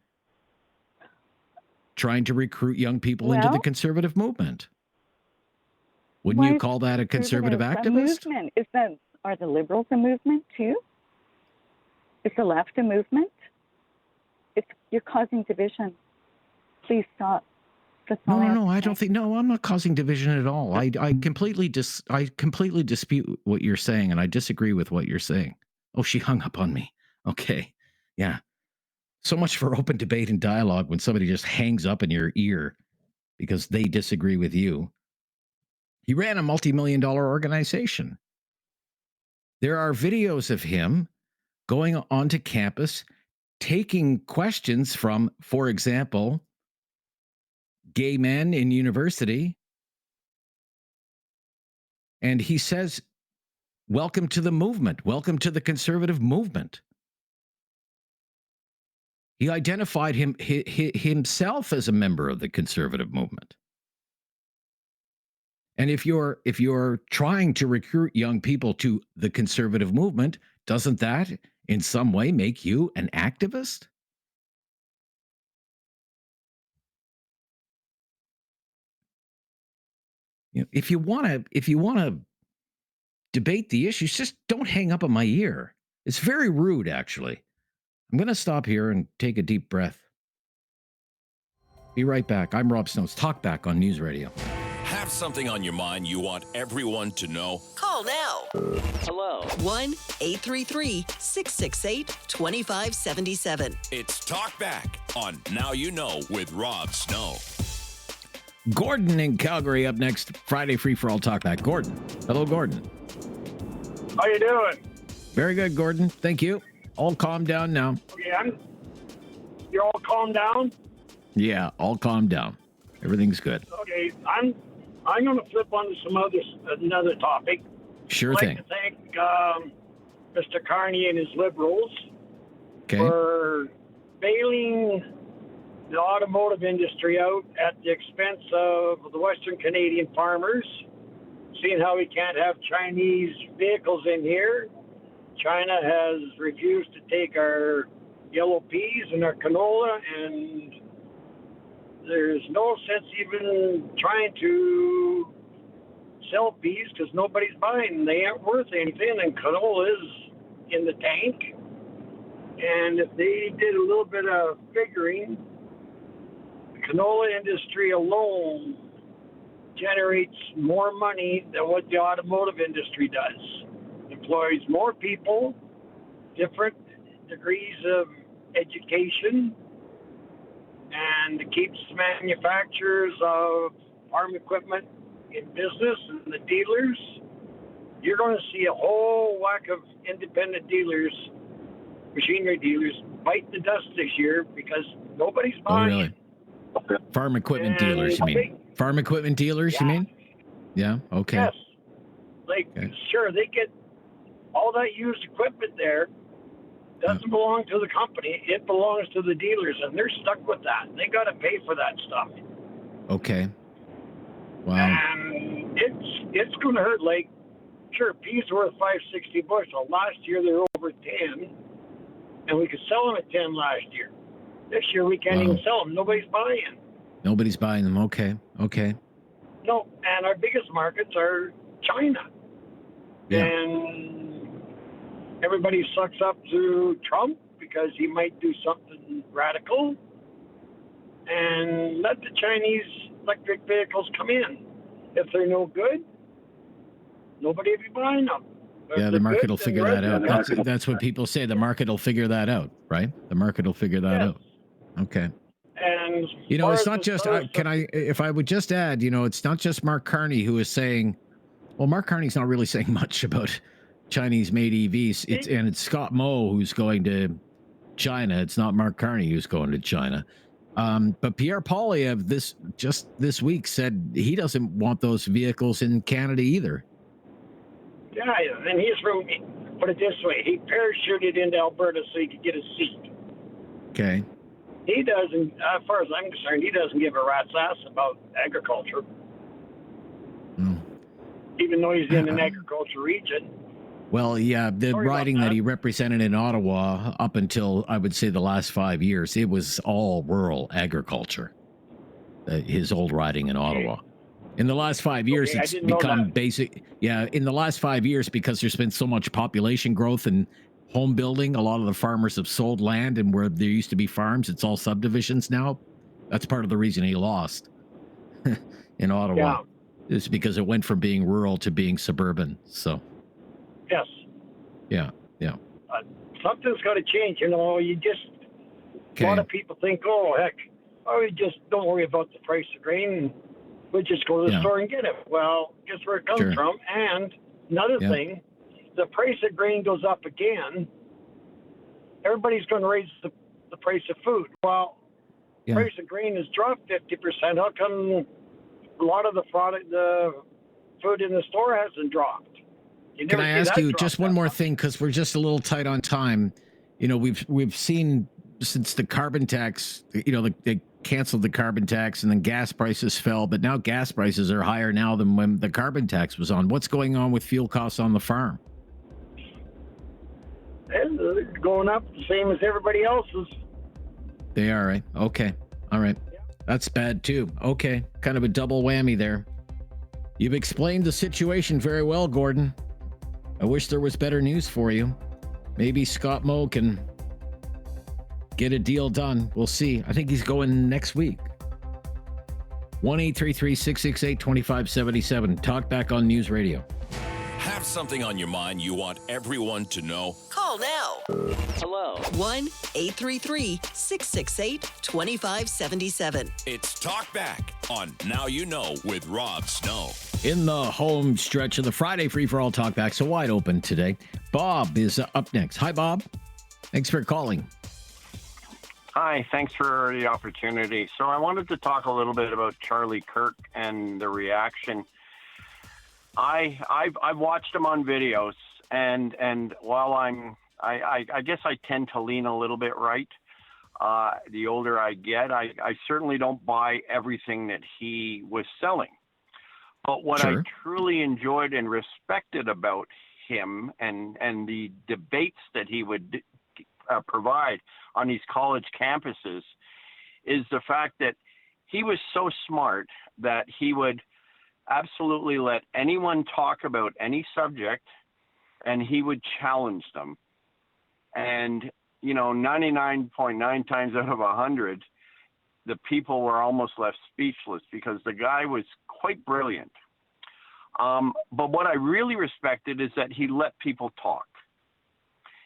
trying to recruit young people into the conservative movement. Wouldn't you call that a conservative activist? Movement? Are the liberals a movement too? Is the left a movement? You're causing division. Please stop. No, I don't think. No, I'm not causing division at all. I completely dispute what you're saying, and I disagree with what you're saying. Oh, she hung up on me. Okay. Yeah. So much for open debate and dialogue when somebody just hangs up in your ear because they disagree with you. He ran a multi-million-dollar organization. There are videos of him going onto campus, taking questions from, for example, gay men in university. And he says, welcome to the movement. Welcome to the conservative movement. He identified himself as a member of the conservative movement. And if you're trying to recruit young people to the conservative movement, doesn't that in some way make you an activist? You know, if you want to debate the issues, just don't hang up on my ear. It's very rude, actually. I'm going to stop here and take a deep breath. Be right back. I'm Rob Snow. Talk Back on News Radio. Have something on your mind you want everyone to know? Call now. Hello. 1-833-668-2577. It's Talk Back on Now You Know with Rob Snow. Gordon in Calgary up next. Friday Free for All Talk Back. Gordon. Hello, Gordon. How you doing? Very good, Gordon. Thank you. All calm down now. Okay, you're all calmed down? Yeah, all calm down. Everything's good. Okay, I'm going to flip on to another topic. Sure thing. I'd like to thank Mr. Carney and his Liberals okay. for bailing the automotive industry out at the expense of the Western Canadian farmers, seeing how we can't have Chinese vehicles in here. China has refused to take our yellow peas and our canola, and there's no sense even trying to sell peas because nobody's buying them. They aren't worth anything, and canola is in the tank. And if they did a little bit of figuring, the canola industry alone generates more money than what the automotive industry does. Employs more people, different degrees of education, and it keeps manufacturers of farm equipment in business and the dealers. You're going to see a whole whack of independent dealers, machinery dealers, bite the dust this year because nobody's buying. Oh, really? Farm equipment dealers, you mean? Farm equipment dealers, you mean? Yeah, okay. Yes. Sure, they get all that used equipment there. Doesn't belong to the company. It belongs to the dealers, and they're stuck with that. They got to pay for that stuff. Okay. Wow. And it's going to hurt. Like, sure, peas are worth $5.60 bushel. Last year they were over 10, and we could sell them at 10 last year. This year we can't even sell them. Nobody's buying. Nobody's buying them. Okay. Okay. No, and our biggest markets are China. Yeah. And everybody sucks up to Trump because he might do something radical. And let the Chinese electric vehicles come in. If they're no good, nobody will be buying them. Yeah, the market will figure that out. That's what people say. The market will figure that out, right? The market will figure that out. Okay. And you know, it's not just. If I would just add, you know, it's not just Mark Carney who is saying. Well, Mark Carney's not really saying much about Chinese-made EVs. It's Scott Moe who's going to China. It's not Mark Carney who's going to China. But Pierre Poilievre this week said he doesn't want those vehicles in Canada either. Yeah, and he's from, put it this way, he parachuted into Alberta so he could get a seat. Okay. He doesn't, as far as I'm concerned, he doesn't give a rat's ass about agriculture. Even though he's in an agriculture region. Well, yeah, the riding that he represented in Ottawa up until, I would say, the last 5 years, it was all rural agriculture, his old riding in Ottawa. In the last 5 years, it's become basic. Yeah, in the last 5 years, because there's been so much population growth and home building, a lot of the farmers have sold land, and where there used to be farms, it's all subdivisions now. That's part of the reason he lost in Ottawa. Yeah. It's because it went from being rural to being suburban. So. Yes. Yeah. Yeah. something's got to change. You know, a lot of people think, oh, heck, you just don't worry about the price of grain. We'll just go to the store and get it. Well, guess where it comes from? And another thing, the price of grain goes up again. Everybody's going to raise the price of food. Well, the price of grain has dropped 50%. How come a lot of the food in the store hasn't dropped? Can I ask you just one more thing, because we're just a little tight on time? You know, we've seen since the carbon tax, you know, they canceled the carbon tax and then gas prices fell, but now gas prices are higher now than when the carbon tax was on. What's going on with fuel costs on the farm? They're going up the same as everybody else's. They are, right? Okay. All right. That's bad too. Okay. Kind of a double whammy there. You've explained the situation very well, Gordon. I wish there was better news for you. Maybe Scott Moe can get a deal done. We'll see. I think he's going next week. 1-833-668-2577. Talk back on News Radio. Have something on your mind you want everyone to know? Call now. Hello. 1-833-668-2577. It's Talk Back on Now You Know with Rob Snow. In the home stretch of the Friday Free for All Talk Back, so wide open today. Bob is up next. Hi, Bob. Thanks for calling. Hi, thanks for the opportunity. So I wanted to talk a little bit about Charlie Kirk and the reaction. I've watched him on videos, and while I guess I tend to lean a little bit right. The older I get, I certainly don't buy everything that he was selling. But what I truly enjoyed and respected about him and the debates that he would provide on these college campuses is the fact that he was so smart that he would absolutely let anyone talk about any subject and he would challenge them. And, you know, 99.9 times out of 100, the people were almost left speechless because the guy was quite brilliant. But what I really respected is that he let people talk.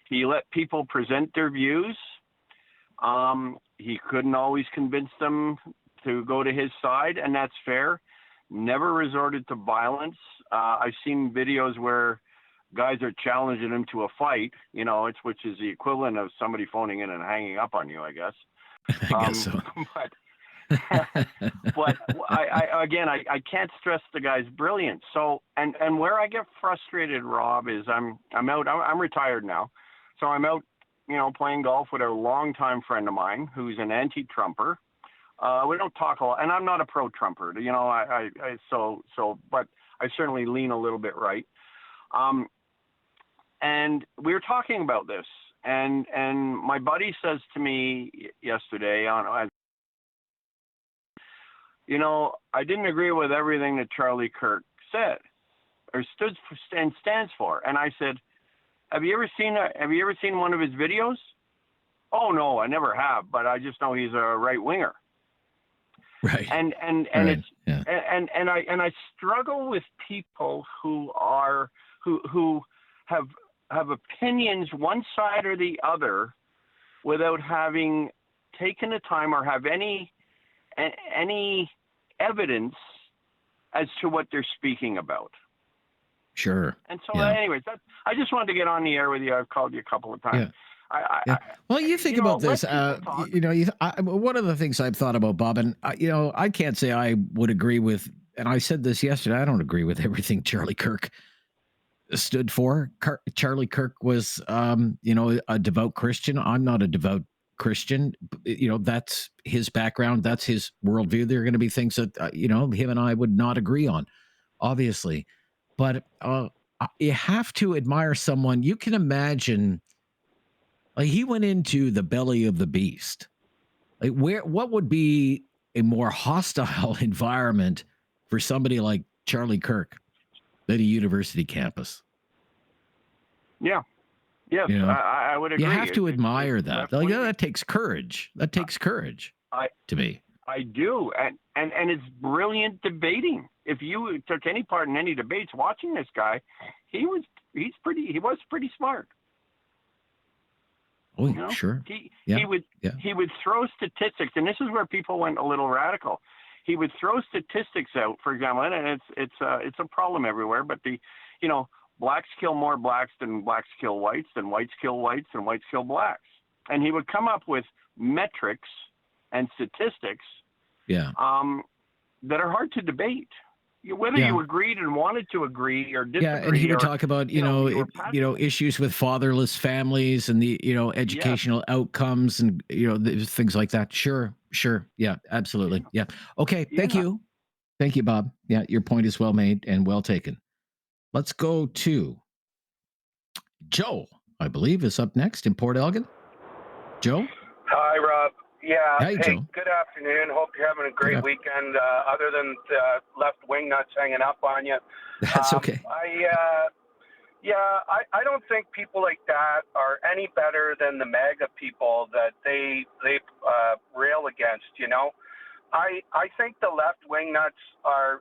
He let people present their views. He couldn't always convince them to go to his side, and that's fair. Never resorted to violence. I've seen videos where guys are challenging him to a fight, you know, which is the equivalent of somebody phoning in and hanging up on you, I guess. I guess so. But I can't stress the guy's brilliance. So, and where I get frustrated, Rob, is I'm retired now. So I'm out, you know, playing golf with a longtime friend of mine who's an anti-Trumper. We don't talk a lot, and I'm not a pro-Trumper, you know, but I certainly lean a little bit right. And we were talking about this, and my buddy says to me yesterday, you know, I didn't agree with everything that Charlie Kirk said or stood for and stands for. And I said, have you ever seen one of his videos? Oh no, I never have, but I just know he's a right winger. Right. And right. And I struggle with people who have opinions one side or the other without having taken the time or have any evidence as to what they're speaking about. Sure. And so, anyways, I just wanted to get on the air with you. I've called you a couple of times. Yeah. Well, you think about this. You know, one of the things I've thought about, Bob, and you know, I can't say I would agree with, and I said this yesterday. I don't agree with everything Charlie Kirk stood for. Charlie Kirk was, you know, a devout Christian. I'm not a devout Christian. You know, that's his background. That's his worldview. There are going to be things that you know, him and I would not agree on, obviously. But you have to admire someone. You can imagine. Like, he went into the belly of the beast. Like, what would be a more hostile environment for somebody like Charlie Kirk than a university campus? Yeah. Yes, you know? I would agree. You have to admire that. Like, that takes courage. That takes courage to me. I do. And it's brilliant debating. If you took any part in any debates watching this guy, he was pretty smart. Oh, you know? sure. He would throw statistics, and this is where people went a little radical. He would throw statistics out, for example, and it's a problem everywhere. But blacks kill more blacks than whites kill whites, than whites kill whites, and whites kill blacks. And he would come up with metrics and statistics that are hard to debate. Whether you agreed and wanted to agree or disagree. Yeah, and he would talk about issues with fatherless families and the educational outcomes and things like that. Sure, yeah, absolutely, yeah. Okay, thank you, Bob. Yeah, your point is well made and well taken. Let's go to Joe. I believe is up next in Port Elgin. Joe. Hi, Rob. Yeah. Hey, Joe. Good afternoon. Hope you're having a great weekend. Other than the left wing nuts hanging up on you. That's okay. I don't think people like that are any better than the MAGA people that they rail against. I think the left wing nuts are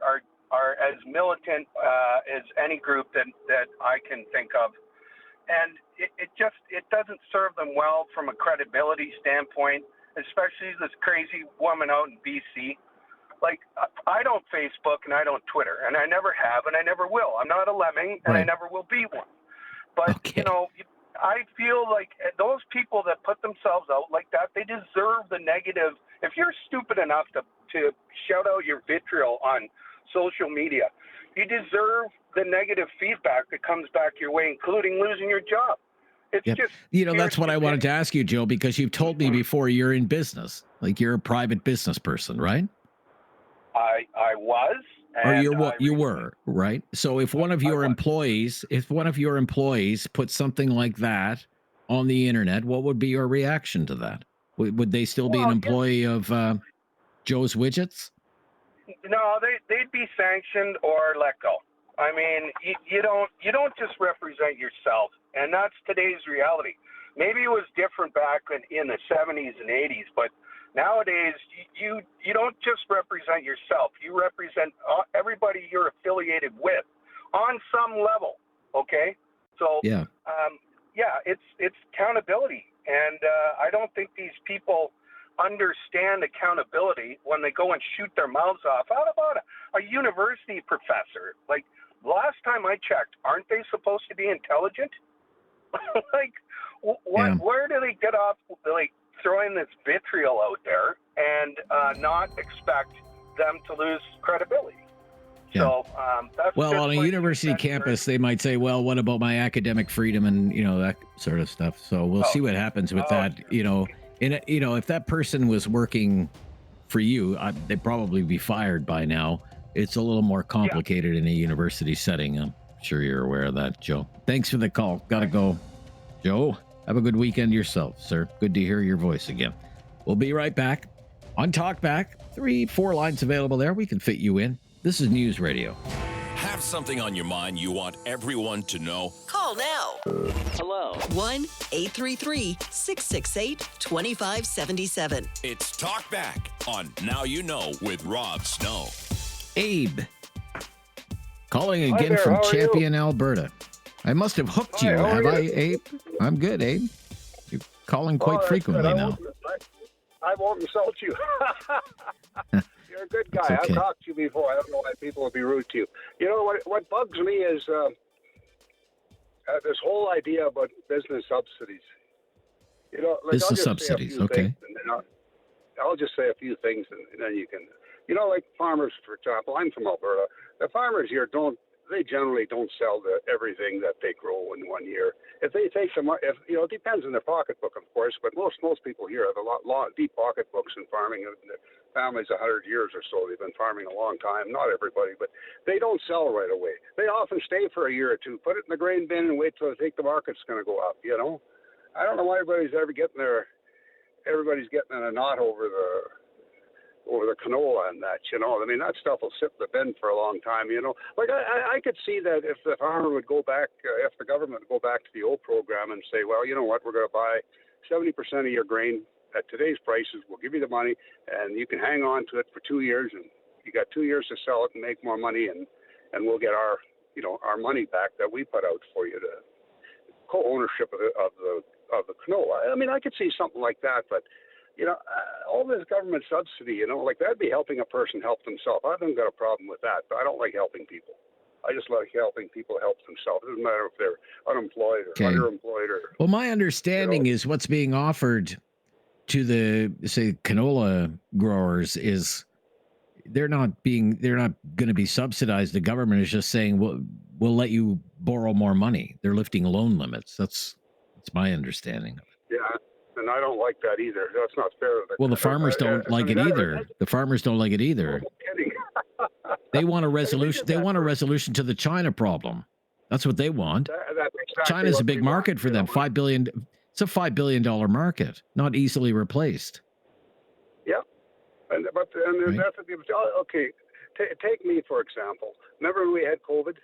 as militant as any group that I can think of. And it doesn't serve them well from a credibility standpoint, especially this crazy woman out in BC. Like, I don't Facebook and I don't Twitter, and I never have and I never will. I'm not a lemming, and I never will be one. But, I feel like those people that put themselves out like that, they deserve the negative. If you're stupid enough to shout out your vitriol on social media, you deserve the negative feedback that comes back your way, including losing your job. It's just, that's what I wanted to ask you, Joe, because you've told me before you're in business, like you're a private business person, right? I was. Or you were, right? So if one of your employees put something like that on the internet, what would be your reaction to that? Would they still be an employee of Joe's Widgets? No, they'd be sanctioned or let go. I mean, you don't just represent yourself, and that's today's reality. Maybe it was different back in the 70s and 80s, but nowadays you don't just represent yourself. You represent everybody you're affiliated with on some level. Okay, so it's accountability, and I don't think these people understand accountability when they go and shoot their mouths off. How about a university professor? Like, last time I checked, aren't they supposed to be intelligent? Like, where do they get off like throwing this vitriol out there and not expect them to lose credibility? Yeah. So that's on a university campus, they might say, "Well, what about my academic freedom and that sort of stuff?" So we'll see what happens with that. If that person was working for you, they'd probably be fired by now. It's a little more complicated in a university setting. I'm sure you're aware of that, Joe. Thanks for the call. Gotta go. Joe, have a good weekend yourself, sir. Good to hear your voice again. We'll be right back on Talkback. 3-4 lines available there. We can fit you in. This is News Radio. Have something on your mind you want everyone to know? Call now. Hello. 1-833-668-2577. It's Talkback on Now You Know with Rob Snow. Abe, calling again from Champion, Alberta. I must have hooked you, have I, Abe? I'm good, Abe. You're calling quite frequently now. I won't insult you. You're a good guy. Okay. I've talked to you before. I don't know why people would be rude to you. You know, what bugs me is this whole idea about business subsidies. Business subsidies, okay. I'll just say a few things, and then you can... like farmers, for example, I'm from Alberta. The farmers here generally don't sell everything that they grow in 1 year. If they take it depends on their pocketbook, of course, but most people here have a lot deep pocketbooks in farming. Their family's 100 years or so. They've been farming a long time. Not everybody, but they don't sell right away. They often stay for a year or two, put it in the grain bin, and wait till they think the market's going to go up. I don't know why everybody's getting in a knot over the canola and that, I mean, that stuff will sit in the bin for a long time, Like, I could see that if the farmer would go back, if the government would go back to the old program and say, well, you know what, we're going to buy 70% of your grain at today's prices. We'll give you the money, and you can hang on to it for 2 years, and you got 2 years to sell it and make more money, and we'll get our money back that we put out for you, to co-ownership of the of the canola. I mean, I could see something like that, but all this government subsidy, like that'd be helping a person help themselves. I haven't got a problem with that, but I don't like helping people. I just like helping people help themselves. It doesn't matter if they're unemployed or underemployed or. Well, my understanding is what's being offered to the, say, canola growers is they're not going to be subsidized. The government is just saying, we'll let you borrow more money. They're lifting loan limits. That's my understanding. Yeah. And I don't like that either. That's not fair. Well, the farmers don't like it either. The farmers don't like it either. They want a resolution. They want a resolution to the China problem. That's what they want. That's exactly China's a big market for them. $5 billion. It's a $5 billion market, not easily replaced. Yeah, and that's okay. Take me for example. Remember when we had COVID?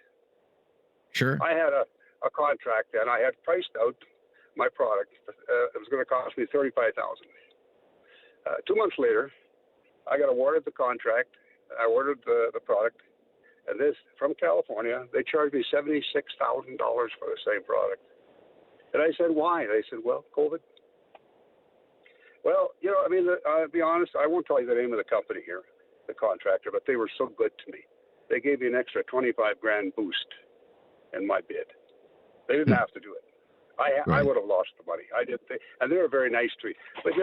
Sure. I had a contract and I had priced out my product. It was going to cost me $35,000. 2 months later, I got awarded the contract. I ordered the product, and this from California. They charged me $76,000 for the same product. And I said, why? They said, well, COVID. Well, I mean, I'll be honest. I won't tell you the name of the company here, the contractor, but they were so good to me. They gave me an extra $25,000 boost in my bid. They didn't have to do it. I would have lost the money. I didn't think, and they were very nice to me. But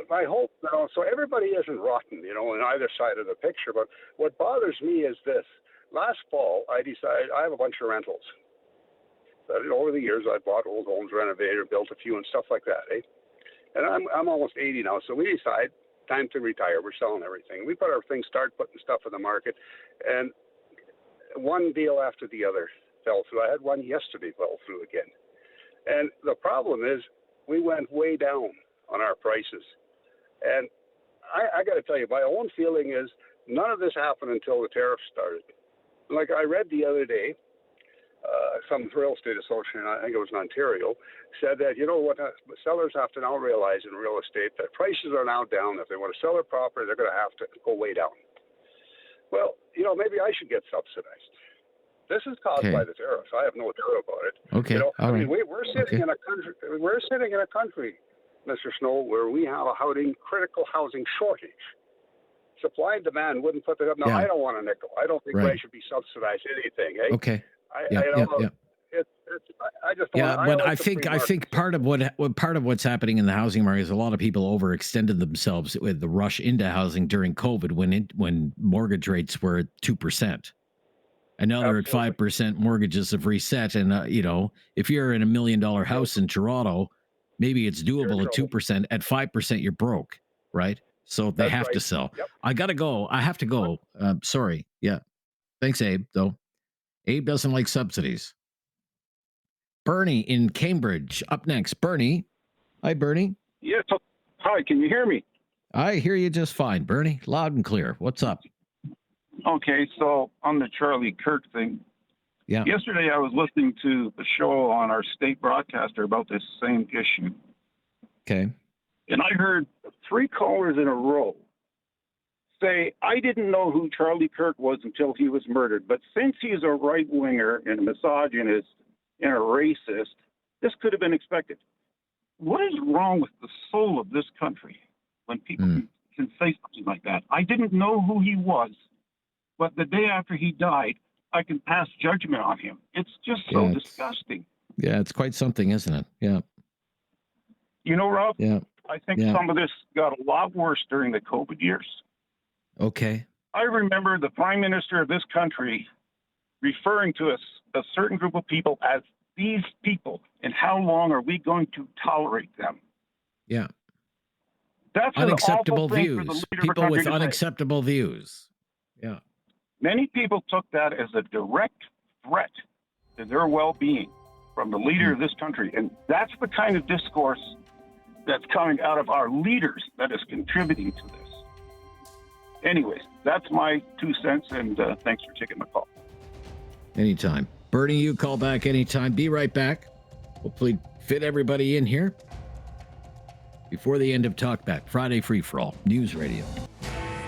my hope, so everybody isn't rotten, on either side of the picture. But what bothers me is this: last fall, I decided I have a bunch of rentals. Over the years, I bought old homes, renovated, built a few, and stuff like that. And I'm almost 80 now, so we decide time to retire. We're selling everything. We start putting stuff in the market, and one deal after the other fell through. I had one yesterday fell through again. And the problem is we went way down on our prices. And I got to tell you, my own feeling is none of this happened until the tariffs started. Like I read the other day, some real estate association, I think it was in Ontario, said that, what sellers have to now realize in real estate that prices are now down. If they want to sell their property, they're going to have to go way down. Well, maybe I should get subsidized. This is caused by the tariffs. I have no doubt about it. Okay. We're sitting in a country. We're sitting in a country, Mr. Snow, where we have a critical housing shortage. Supply and demand wouldn't put that up. Now, I don't want a nickel. I don't think I should be subsidized anything. Okay. I just don't. But I think part of what's happening in the housing market is a lot of people overextended themselves with the rush into housing during COVID when mortgage rates were at 2%. And now they're at 5%. Mortgages have reset. And, if you're in $1 million house in Toronto, maybe it's doable at 2%. At 5%, you're broke, right? So they have to sell. Yep. I got to go. I have to go. Sorry. Yeah. Thanks, Abe, though. Abe doesn't like subsidies. Bernie in Cambridge up next. Bernie. Hi, Bernie. Yes. Hi, can you hear me? I hear you just fine, Bernie. Loud and clear. What's up? Okay, so on the Charlie Kirk thing, yesterday I was listening to the show on our state broadcaster about this same issue. Okay. And I heard 3 callers in a row say, I didn't know who Charlie Kirk was until he was murdered, but since he's a right-winger and a misogynist and a racist, this could have been expected. What is wrong with the soul of this country when people can say something like that? I didn't know who he was, but the day after he died, I can pass judgment on him. It's just so disgusting. Yeah, it's quite something, isn't it? Yeah. Rob? Yeah. I think some of this got a lot worse during the COVID years. Okay. I remember the Prime Minister of this country referring to a certain group of people as these people, and how long are we going to tolerate them? Yeah. That's unacceptable views. People with unacceptable views. Yeah. Many people took that as a direct threat to their well-being from the leader of this country. And that's the kind of discourse that's coming out of our leaders that is contributing to this. Anyways, that's my 2 cents, and thanks for taking my call. Anytime. Bernie, you call back anytime. Be right back. Hopefully fit everybody in here before the end of Talkback. Friday Free-for-All. News Radio.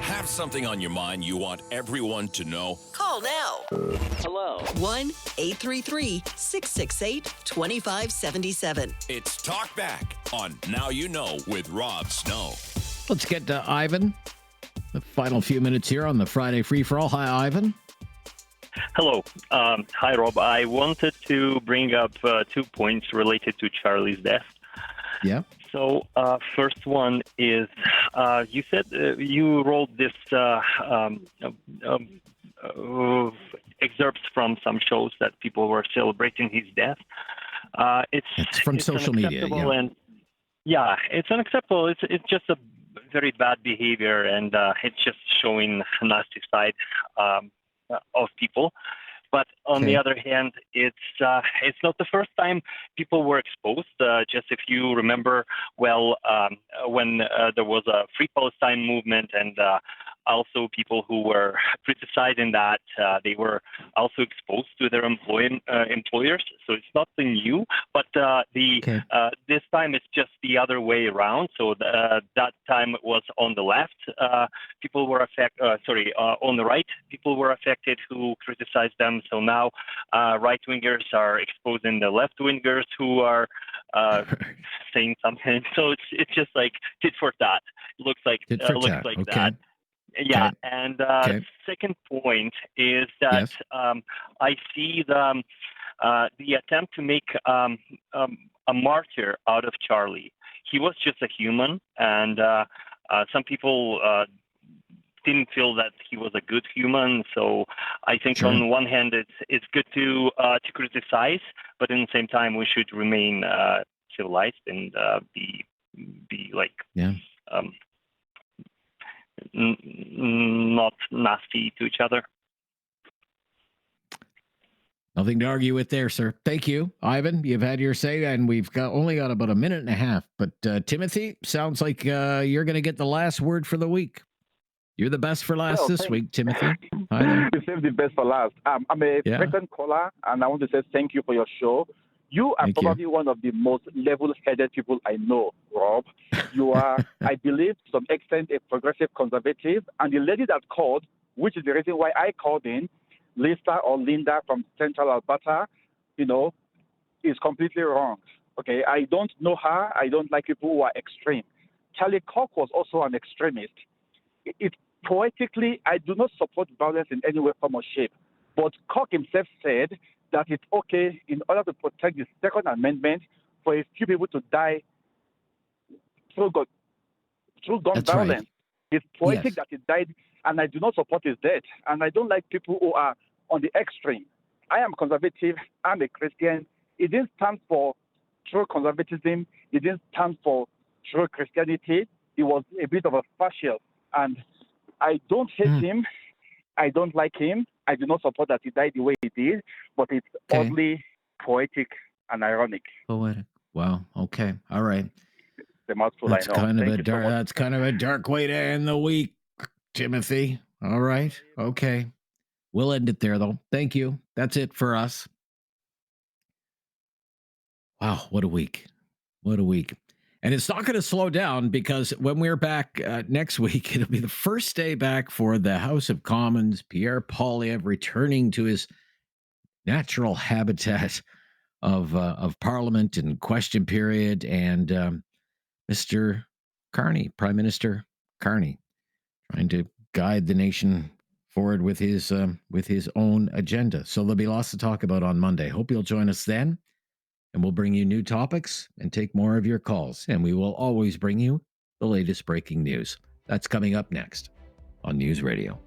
Have something on your mind you want everyone to know? Call Call now. Hello. 1-833-668-2577. It's Talk Back on Now You Know with Rob Snow. Let's get to Ivan. The final few minutes here on the Friday Free-for-All. Hi, Ivan. Hello. Hi, Rob. I wanted to bring up 2 points related to Charlie's death. Yeah. So, first one is, you said you wrote this excerpts from some shows that people were celebrating his death. It's from social media, yeah. And it's unacceptable. It's just a very bad behavior, and it's just showing a nasty side of people. But on the other hand, it's not the first time people were exposed. Just if you remember, when there was a Free Palestine movement, and also people who were criticizing that, they were also exposed to their employers. So it's nothing new. But this time it's just the other way around. So that time it was on the left. People were on the right. People were affected who criticized them. So now right-wingers are exposing the left-wingers who are saying something. So it's just like tit for tat. Looks like that. Yeah, and second point is that I see the attempt to make a martyr out of Charlie. He was just a human, and some people didn't feel that he was a good human. So I think on one hand it's good to criticize, but at the same time we should remain civilized and be like not nasty to each other. Nothing to argue with there, sir. Thank you, Ivan. You've had your say, and we've only got about a minute and a half. But Timothy, sounds like you're going to get the last word for the week. You're the best for last this week, Timothy. Hi there. You saved the best for last. I'm a frequent caller, and I want to say thank you for your show. You are probably one of the most level-headed people I know, Rob. You are, I believe, to some extent, a progressive conservative. And the lady that called, which is the reason why I called in, Lisa or Linda from Central Alberta, is completely wrong. Okay, I don't know her. I don't like people who are extreme. Charlie Kirk was also an extremist. Poetically, I do not support violence in any way, form, or shape. But Kirk himself said that it's okay, in order to protect the Second Amendment, for a few people to die through gun violence. Right. It's poetic that he died, and I do not support his death. And I don't like people who are on the extreme. I am conservative. I'm a Christian. It didn't stand for true conservatism. It didn't stand for true Christianity. It was a bit of a fascist. And I don't hate him. I don't like him. I do not support that he died the way he did, but it's oddly poetic and ironic. Poetic. Wow. Okay. All right. The mouthful, that's I know. Kind of a dark. That's kind of a dark way to end the week, Timothy. All right. Okay. We'll end it there, though. Thank you. That's it for us. Wow. What a week. What a week. And it's not going to slow down, because when we're back next week, it'll be the first day back for the House of Commons. Pierre Poilievre returning to his natural habitat of Parliament and question period, and Mr. Carney, Prime Minister Carney, trying to guide the nation forward with his own agenda. So there'll be lots to talk about on Monday. Hope you'll join us then. And we'll bring you new topics and take more of your calls. And we will always bring you the latest breaking news. That's coming up next on News Radio.